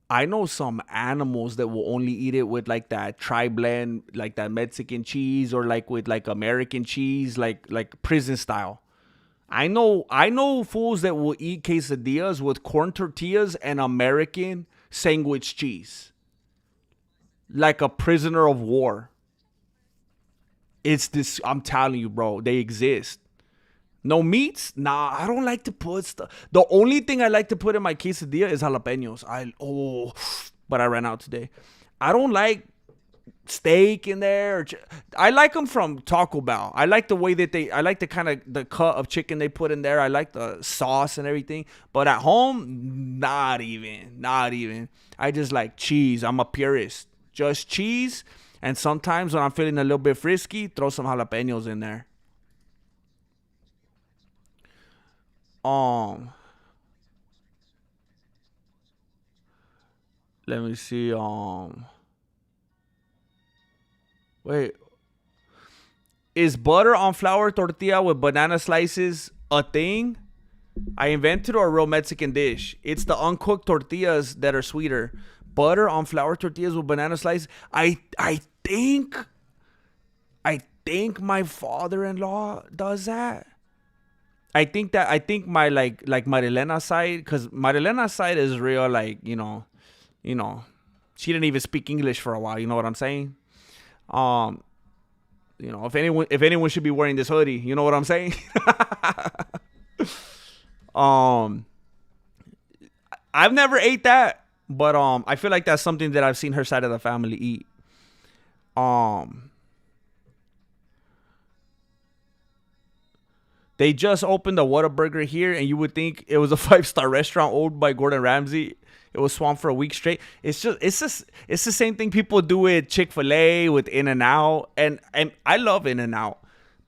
I know some animals that will only eat it with like that tri blend, like that Mexican cheese, or like with like American cheese, like prison style. I know fools that will eat quesadillas with corn tortillas and American sandwich cheese. Like a prisoner of war. It's this, I'm telling you, bro, they exist. No meats? Nah, I don't like to put stuff. The only thing I like to put in my quesadilla is jalapenos. But I ran out today. I don't like steak in there. I like them from Taco Bell. I like the way that I like the kind of the cut of chicken they put in there. I like the sauce and everything. But at home, not even. I just like cheese. I'm a purist. Just cheese. And sometimes when I'm feeling a little bit frisky, throw some jalapenos in there. Um, Let me see. Wait, is butter on flour tortilla with banana slices a thing? I invented a real Mexican dish. It's the uncooked tortillas that are sweeter. Butter on flour tortillas with banana slices. I think my father-in-law does that. I think my like Marilena side, because Marilena side is real, like, you know, she didn't even speak English for a while. You know what I'm saying? Um, if anyone should be wearing this hoodie, you know what I'm saying? um, I've never ate that, but I feel like that's something that I've seen her side of the family eat. Um, they just opened a Whataburger here, and you would think it was a 5-star restaurant owned by Gordon Ramsay. It was swamped for a week straight. It's the same thing people do with Chick-fil-A, with In-N-Out, and I love In-N-Out,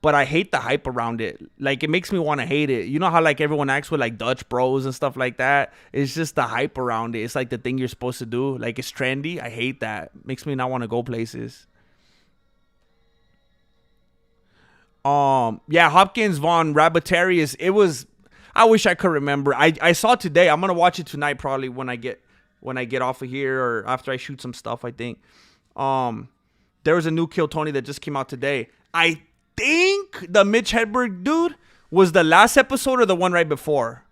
but I hate the hype around it. Like, it makes me want to hate it. You know how like everyone acts with like Dutch Bros and stuff like that? It's just the hype around it. It's like the thing you're supposed to do. Like, it's trendy. I hate that. Makes me not want to go places. Yeah, Hopkins Von Rabbitarius. It was. I wish I could remember. I saw today. I'm gonna watch it tonight probably when I get off of here or after I shoot some stuff. I think. Um, there was a new Kill Tony that just came out today. I think the Mitch Hedberg dude was the last episode or the one right before.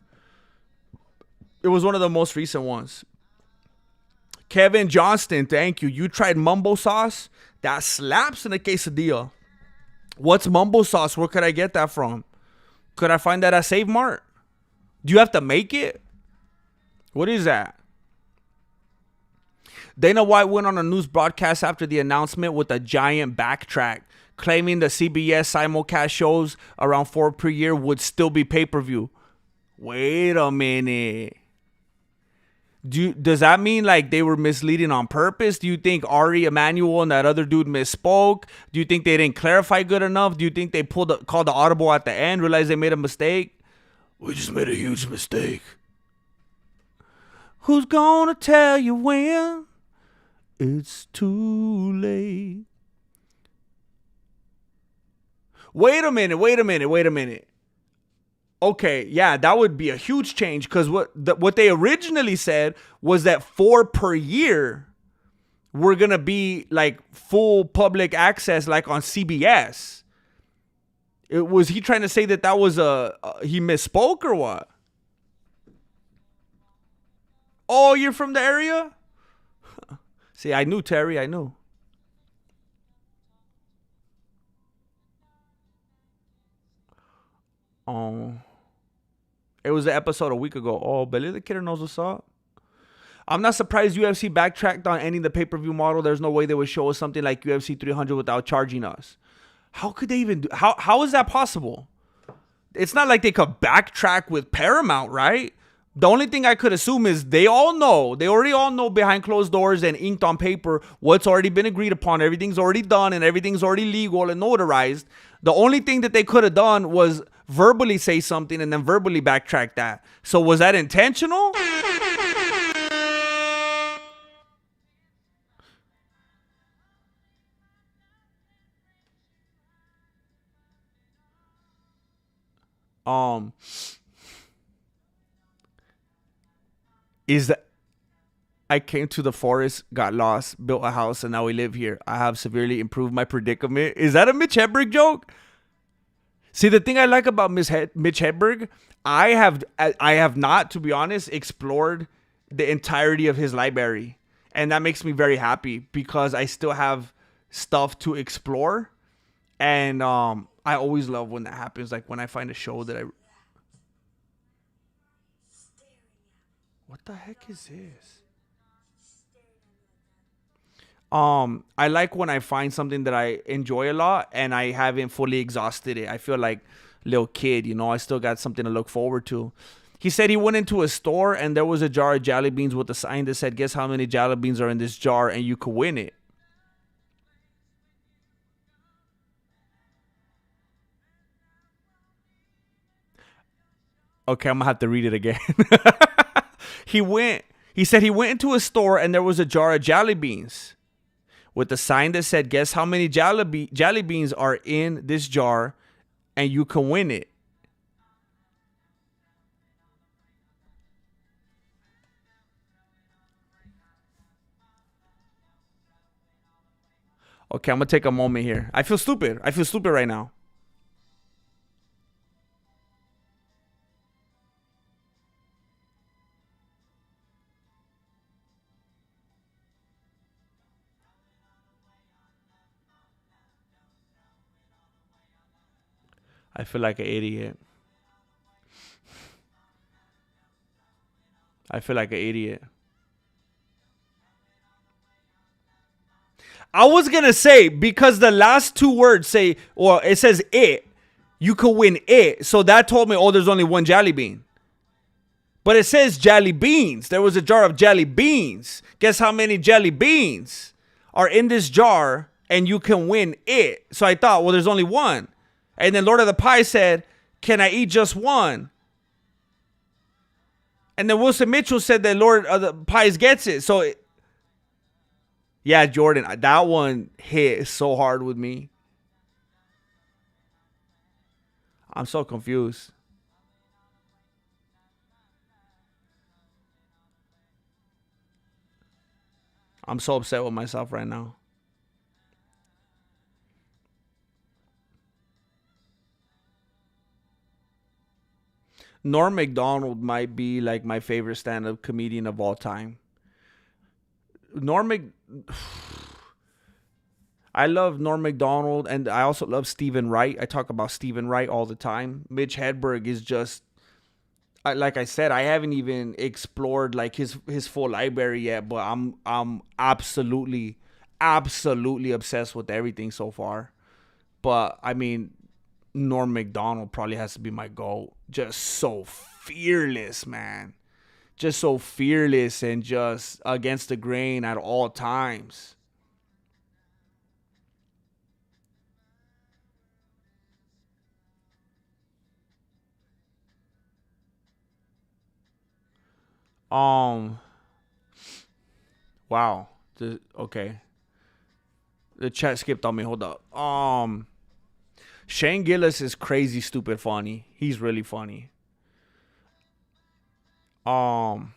It was one of the most recent ones. Kevin Johnston, thank you. You tried mumbo sauce? That slaps in a quesadilla. What's mumbo sauce? Where could I get that from? Could I find that at Save Mart? Do you have to make it? What is that? Dana White went on a news broadcast after the announcement with a giant backtrack, claiming the CBS simulcast shows around 4 per year would still be pay-per-view. Wait a minute. Does that mean like they were misleading on purpose? Do you think Ari Emanuel and that other dude misspoke? Do you think they didn't clarify good enough? Do you think they called the audible at the end, realized they made a mistake? We just made a huge mistake. Who's gonna tell you when it's too late? Wait a minute. Okay, yeah, that would be a huge change, because what they originally said was that 4 per year were gonna be like full public access, like on CBS. Was he trying to say that was he misspoke or what? Oh, you're from the area? See, I knew Terry. I knew. Oh. It was an episode a week ago. Oh, Billy the Kidder knows what's up. I'm not surprised UFC backtracked on ending the pay-per-view model. There's no way they would show us something like UFC 300 without charging us. How could they even do? How is that possible? It's not like they could backtrack with Paramount, right? The only thing I could assume is they already all know behind closed doors and inked on paper what's already been agreed upon. Everything's already done and everything's already legal and notarized. The only thing that they could have done was verbally say something and then verbally backtrack that. So was that intentional? Um, is that I came to the forest, got lost, built a house, and now we live here. I have severely improved my predicament. Is that a Mitch Hedberg joke? See, the thing I like about Mitch Hedberg, I have not, to be honest, explored the entirety of his library, and that makes me very happy because I still have stuff to explore, and I always love when that happens. Like when I find a show that I, what the heck is this? I like when I find something that I enjoy a lot and I haven't fully exhausted it. I feel like little kid, I still got something to look forward to. He said he went into a store and there was a jar of jelly beans with a sign that said, "Guess how many jelly beans are in this jar and you could win it." Okay, I'm gonna have to read it again. he went. He said he went into a store and there was a jar of jelly beans with a sign that said, "Guess how many jelly beans are in this jar, and you can win it." Okay, I'm gonna take a moment here. I feel stupid. I feel stupid right now. I feel like an idiot. I feel like an idiot. I was gonna say because the last two words say, or it says it, you could win it. So that told me, oh, there's only one jelly bean. But it says jelly beans. There was a jar of jelly beans. Guess how many jelly beans are in this jar and you can win it. So I thought, well, there's only one. And then Lord of the Pies said, can I eat just one? And then Wilson Mitchell said that Lord of the Pies gets it. So, yeah, Jordan, that one hit so hard with me. I'm so confused. I'm so upset with myself right now. Norm Macdonald might be like my favorite stand-up comedian of all time. Norm Mac- I love Norm Macdonald, and I also love Stephen Wright. I talk about Stephen Wright all the time. Mitch Hedberg is just, like I said, I haven't even explored like his full library yet, but I'm absolutely obsessed with everything so far. But I mean, Norm Macdonald probably has to be my goal. Just so fearless, man. Just so fearless and just against the grain at all times. Um, wow. Okay. The chat skipped on me. Hold up. Shane Gillis is crazy, stupid, funny. He's really funny. Um,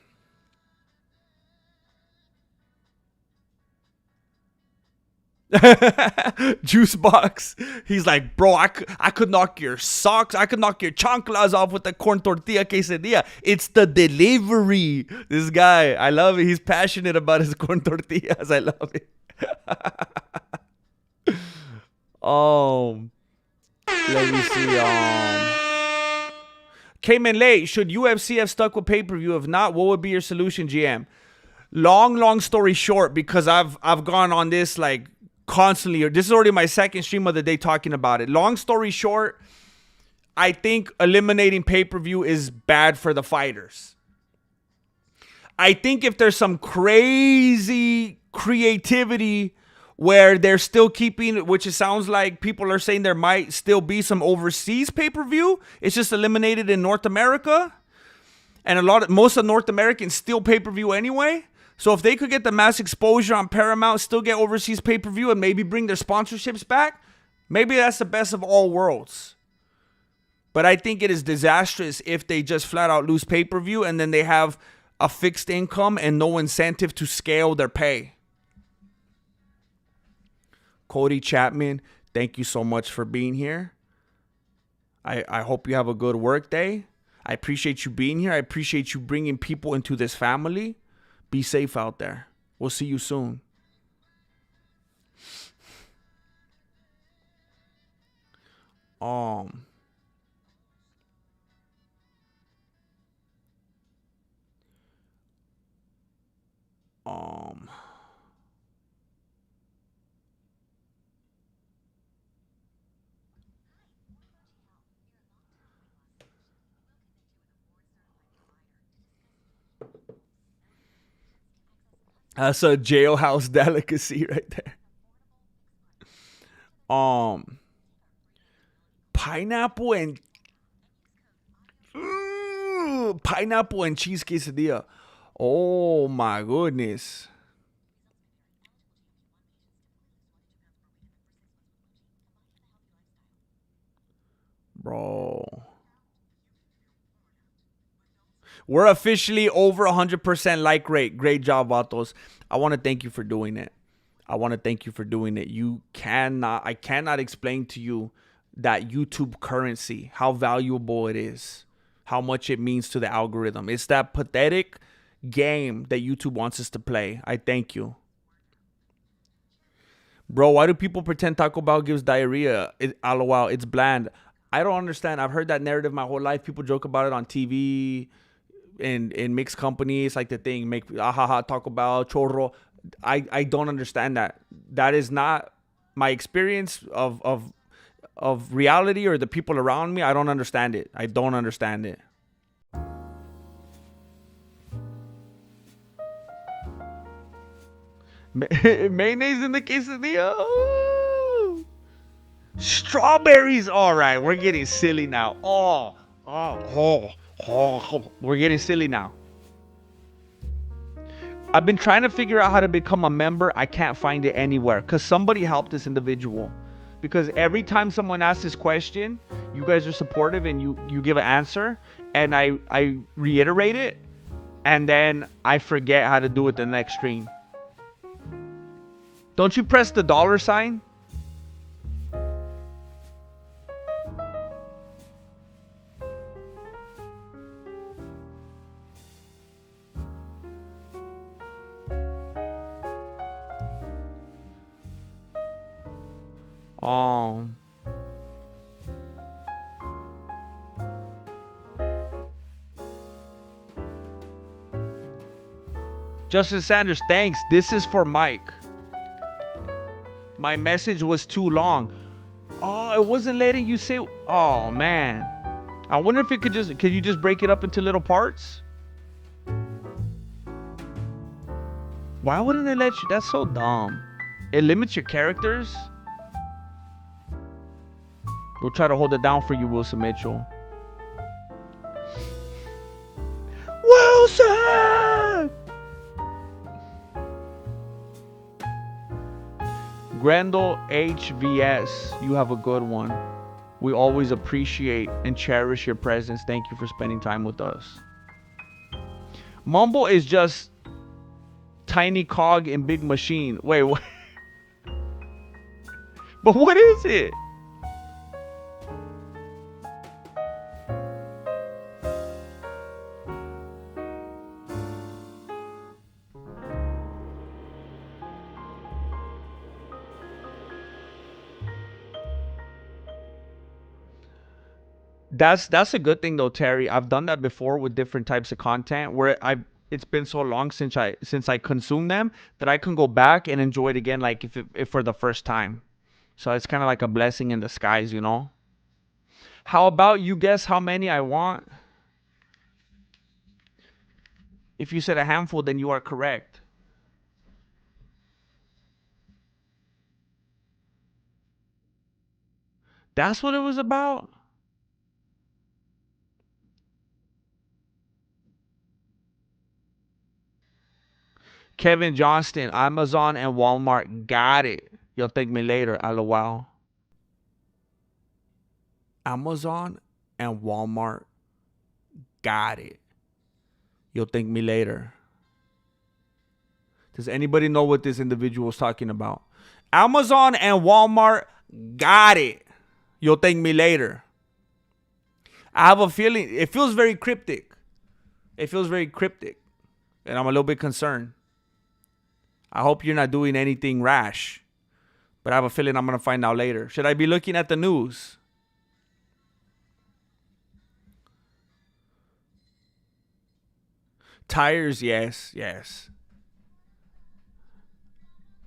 Juice box. He's like, bro, I could knock your socks. I could knock your chanclas off with the corn tortilla quesadilla. It's the delivery. This guy, I love it. He's passionate about his corn tortillas. I love it. um, Let me see. Came in late. Should UFC have stuck with pay per view? If not, what would be your solution, GM? Long story short, because I've gone on this like constantly. This is already my second stream of the day talking about it. Long story short, I think eliminating pay per view is bad for the fighters. I think if there's some crazy creativity where they're still keeping, which it sounds like people are saying there might still be some overseas pay per view. It's just eliminated in North America, and most of North Americans still pay per view anyway. So if they could get the mass exposure on Paramount, still get overseas pay per view, and maybe bring their sponsorships back, maybe that's the best of all worlds. But I think it is disastrous if they just flat out lose pay per view and then they have a fixed income and no incentive to scale their pay. Cody Chapman, thank you so much for being here. I hope you have a good work day. I appreciate you being here. I appreciate you bringing people into this family. Be safe out there. We'll see you soon. Um, um, That's a jailhouse delicacy right there. Um, pineapple and pineapple and cheese quesadilla. Oh my goodness, bro. We're officially over 100% like rate. Great job, Vatos. I want to thank you for doing it. I want to thank you for doing it. I cannot explain to you that YouTube currency, how valuable it is, how much it means to the algorithm. It's that pathetic game that YouTube wants us to play. I thank you. Bro, why do people pretend Taco Bell gives diarrhea? LOL, it's bland. I don't understand. I've heard that narrative my whole life. People joke about it on TV, in mixed companies, like the thing, make ahaha Taco Bell, chorro. I don't understand that. That is not my experience of reality or the people around me. I don't understand it. I don't understand it. Mayonnaise in the quesadilla. Ooh. Strawberries. All right, we're getting silly now. We're getting silly now. I've been trying to figure out how to become a member. I can't find it anywhere because somebody helped this individual. Because every time someone asks this question, you guys are supportive and you give an answer, and I reiterate it, and then I forget how to do it the next stream. Don't you press the dollar sign? Oh. Justin Sanders, thanks. This is for Mike. My message was too long. Oh, it wasn't letting you say. Oh man. I wonder if it could you just break it up into little parts? Why wouldn't it let you? That's so dumb. It limits your characters. We'll try to hold it down for you, Wilson Mitchell. Wilson! Grendel HVS, you have a good one. We always appreciate and cherish your presence. Thank you for spending time with us. Mumble is just tiny cog in big machine. Wait, what? But what is it? That's a good thing though, Terry. I've done that before with different types of content where it's been so long since I consumed them that I can go back and enjoy it again, like if for the first time. So it's kind of like a blessing in disguise, you know. How about you guess how many I want? If you said a handful, then you are correct. That's what it was about. Kevin Johnston, Amazon and Walmart got it. You'll thank me later. LOL. Amazon and Walmart got it. You'll thank me later. Does anybody know what this individual is talking about? Amazon and Walmart got it. You'll thank me later. I have a feeling it feels very cryptic. It feels very cryptic. And I'm a little bit concerned. I hope you're not doing anything rash. But I have a feeling I'm going to find out later. Should I be looking at the news? Tires, yes.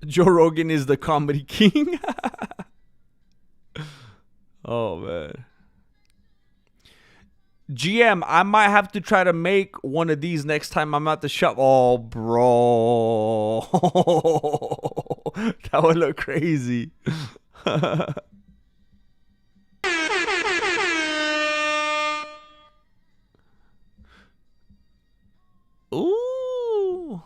Joe Rogan is the comedy king. Oh, man. GM, I might have to try to make one of these next time I'm at the shop. Oh, bro. That would look crazy. Ooh.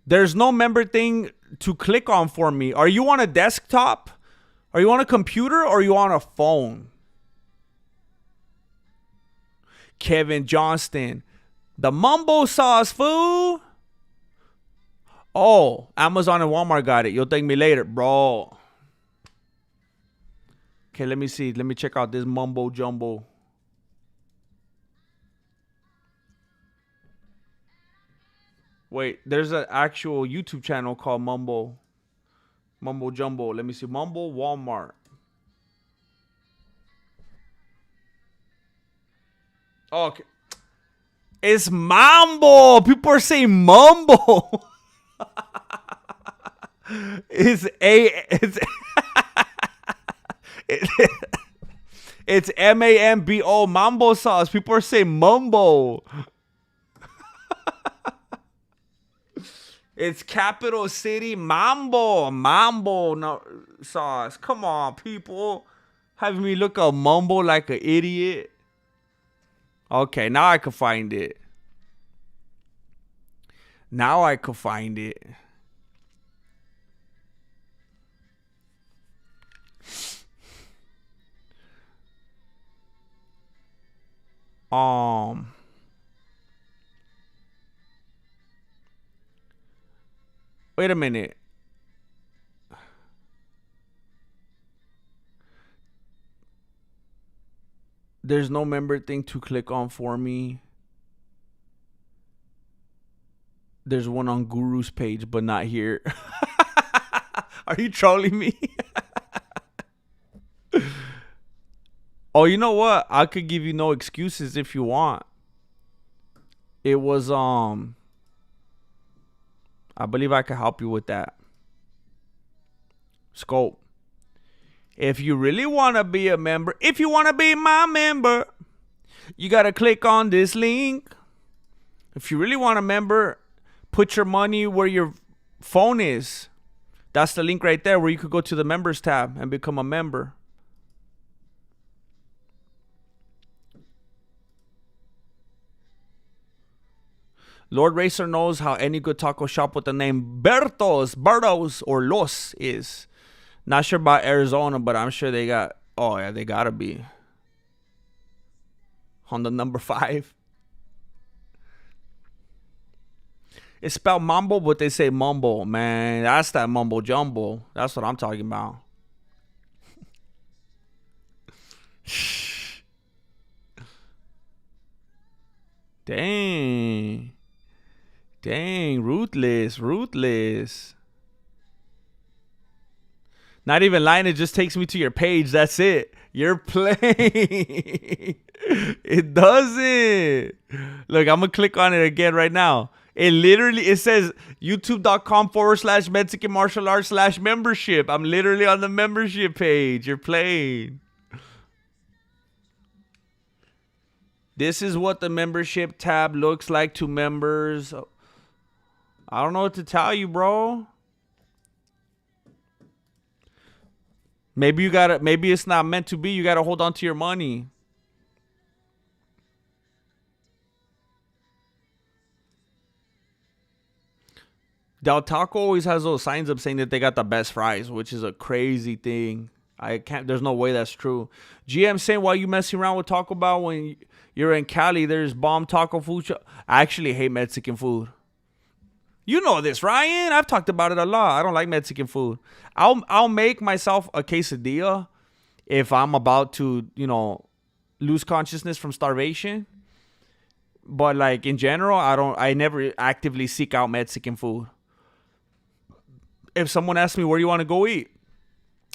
There's no member thing to click on for me. Are you on a desktop? Are you on a computer or are you on a phone? Kevin Johnston. The mumbo sauce, fool. Oh, Amazon and Walmart got it. You'll thank me later, bro. Okay, let me see. Let me check out this mumbo jumbo. Wait, there's an actual YouTube channel called Mumbo Jumbo. Let me see. Mumbo Walmart. Oh, okay. It's Mambo. People are saying Mumbo. It's it's MAMBO, Mambo sauce. People are saying Mumbo. It's capital city Mambo no sauce. Come on, people, having me look up Mumbo like an idiot. Okay, now I can find it. Now I can find it. Wait a minute. There's no member thing to click on for me. There's one on Guru's page, but not here. Are you trolling me? Oh, you know what? I could give you no excuses if you want. It was I believe I can help you with that. Scope. If you really want to be a member, if you want to be my member, you got to click on this link. If you really want a member, put your money where your phone is. That's the link right there where you could go to the members tab and become a member. Lord Racer knows how any good taco shop with the name Bertos, or Los is. Not sure about Arizona, but I'm sure they got, oh yeah, they gotta be. On the number 5. It's spelled Mambo, but they say Mumbo. Man, that's that mumbo jumbo. That's what I'm talking about. Dang. Dang, ruthless. Not even lying, it just takes me to your page. That's it. You're playing. It doesn't. Look, I'm going to click on it again right now. It says youtube.com/Mexican martial arts/membership. I'm literally on the membership page. You're playing. This is what the membership tab looks like to members. I don't know what to tell you, bro. Maybe it's not meant to be. You gotta hold on to your money. Del Taco always has those signs up saying that they got the best fries, which is a crazy thing. There's no way that's true. GM saying, why you messing around with Taco Bell when you're in Cali? There's bomb taco food shop. I actually hate Mexican food. You know this, Ryan. I've talked about it a lot. I don't like Mexican food. I'll make myself a quesadilla if I'm about to, lose consciousness from starvation. But like in general, I never actively seek out Mexican food. If someone asks me where you want to go eat,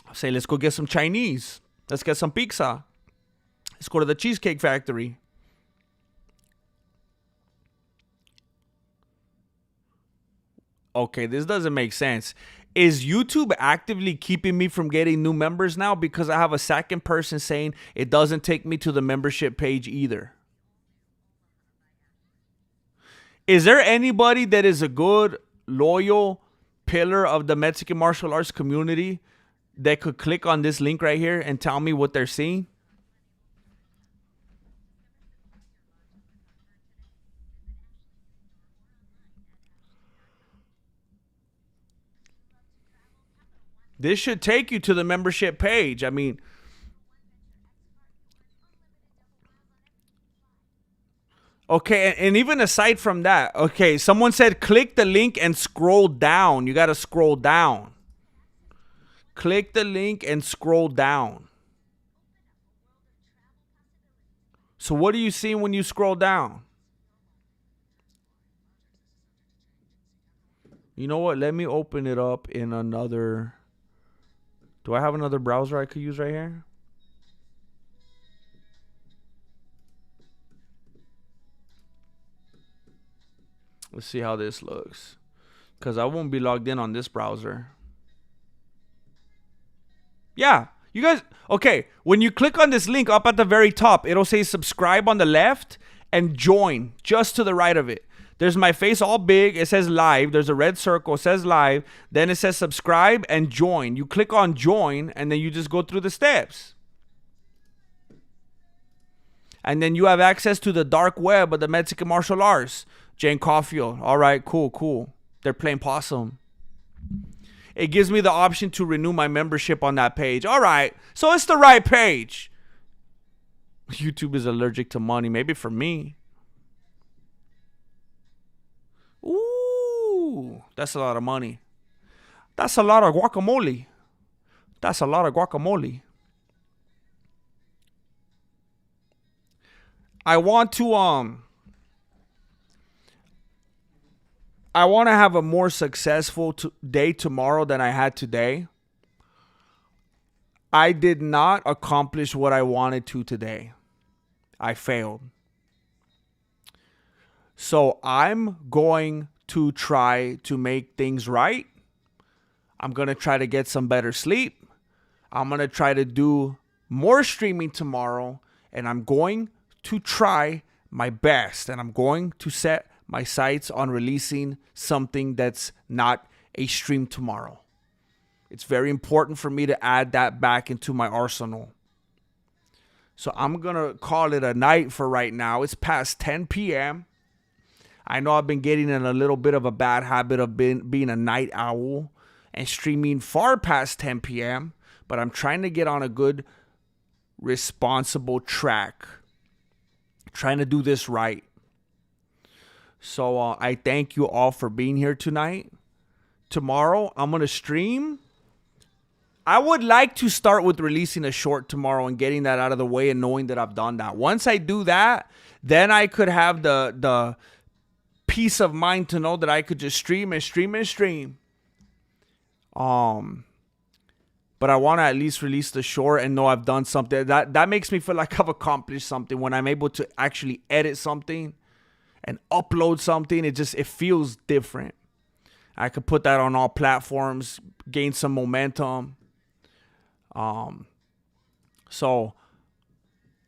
I'll say, let's go get some Chinese. Let's get some pizza. Let's go to the Cheesecake Factory. Okay, this doesn't make sense. Is YouTube actively keeping me from getting new members now because I have a second person saying it doesn't take me to the membership page either? Is there anybody that is a good, loyal pillar of the Mexican martial arts community that could click on this link right here and tell me what they're seeing? This should take you to the membership page. I mean, okay, and even aside from that, okay, someone said click the link and scroll down. You got to scroll down. Click the link and scroll down. So what are you seeing when you scroll down? You know what? Let me open it up in another. Do I have another browser I could use right here? Let's see how this looks. Because I won't be logged in on this browser. Yeah. You guys, okay. When you click on this link up at the very top, it'll say subscribe on the left and join just to the right of it. There's my face all big. It says live. There's a red circle. It says live. Then it says subscribe and join. You click on join and then you just go through the steps. And then you have access to the dark web of the Mexican martial arts. Jane Caulfield. All right, cool. They're playing possum. It gives me the option to renew my membership on that page. All right, so it's the right page. YouTube is allergic to money. Maybe for me. Ooh, that's a lot of money. That's a lot of guacamole. That's a lot of guacamole. I want to have a more successful day tomorrow than I had today. I did not accomplish what I wanted to today. I failed. So I'm going to try to make things right. I'm going to try to get some better sleep. I'm going to try to do more streaming tomorrow. And I'm going to try my best. And I'm going to set my sights on releasing something that's not a stream tomorrow. It's very important for me to add that back into my arsenal. So I'm going to call it a night for right now. It's past 10 p.m. I know I've been getting in a little bit of a bad habit of being a night owl and streaming far past 10 p.m., but I'm trying to get on a good, responsible track. Trying to do this right. So I thank you all for being here tonight. Tomorrow, I'm going to stream. I would like to start with releasing a short tomorrow and getting that out of the way and knowing that I've done that. Once I do that, then I could have the peace of mind to know that I could just stream. But I want to at least release the short and know I've done something. That makes me feel like I've accomplished something when I'm able to actually edit something and upload something. It feels different. I could put that on all platforms, gain some momentum. So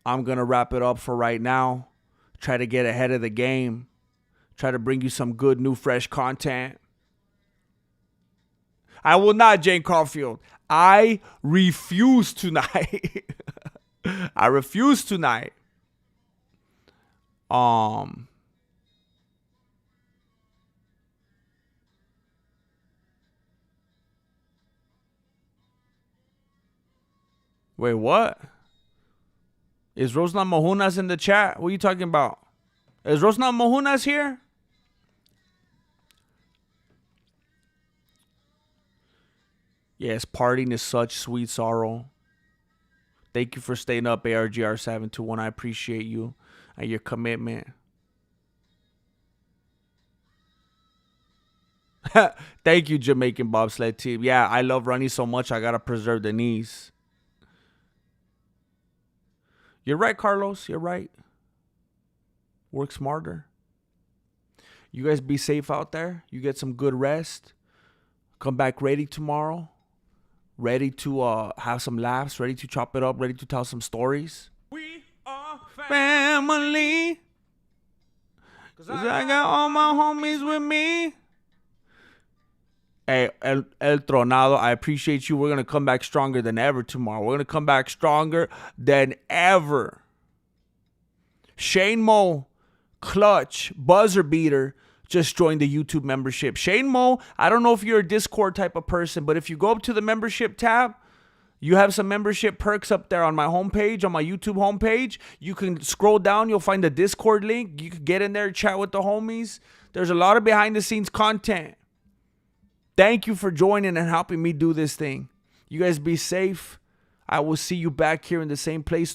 I'm going to wrap it up for right now. Try to get ahead of the game. Try to bring you some good, new, fresh content. I will not, Jane Caulfield. I refuse tonight. I refuse tonight. Wait, what? Is Rosna Mohunas in the chat? What are you talking about? Is Rosna Mohunas here? Yes, partying is such sweet sorrow. Thank you for staying up, ARGR721. I appreciate you and your commitment. Thank you, Jamaican bobsled team. Yeah, I love running so much, I got to preserve the knees. You're right, Carlos. You're right. Work smarter. You guys be safe out there. You get some good rest. Come back ready tomorrow. Ready to have some laughs. Ready to chop it up. Ready to tell some stories. We are family. Cause I got all my homies with me. Hey, El Tronado, I appreciate you. We're going to come back stronger than ever tomorrow. We're going to come back stronger than ever. Shane Mo, Clutch, Buzzer Beater, just joined the YouTube membership. Shane Mo, I don't know if you're a Discord type of person, but if you go up to the membership tab, you have some membership perks up there on my homepage, on my YouTube homepage. You can scroll down. You'll find the Discord link. You can get in there, chat with the homies. There's a lot of behind-the-scenes content. Thank you for joining and helping me do this thing. You guys be safe. I will see you back here in the same place tomorrow.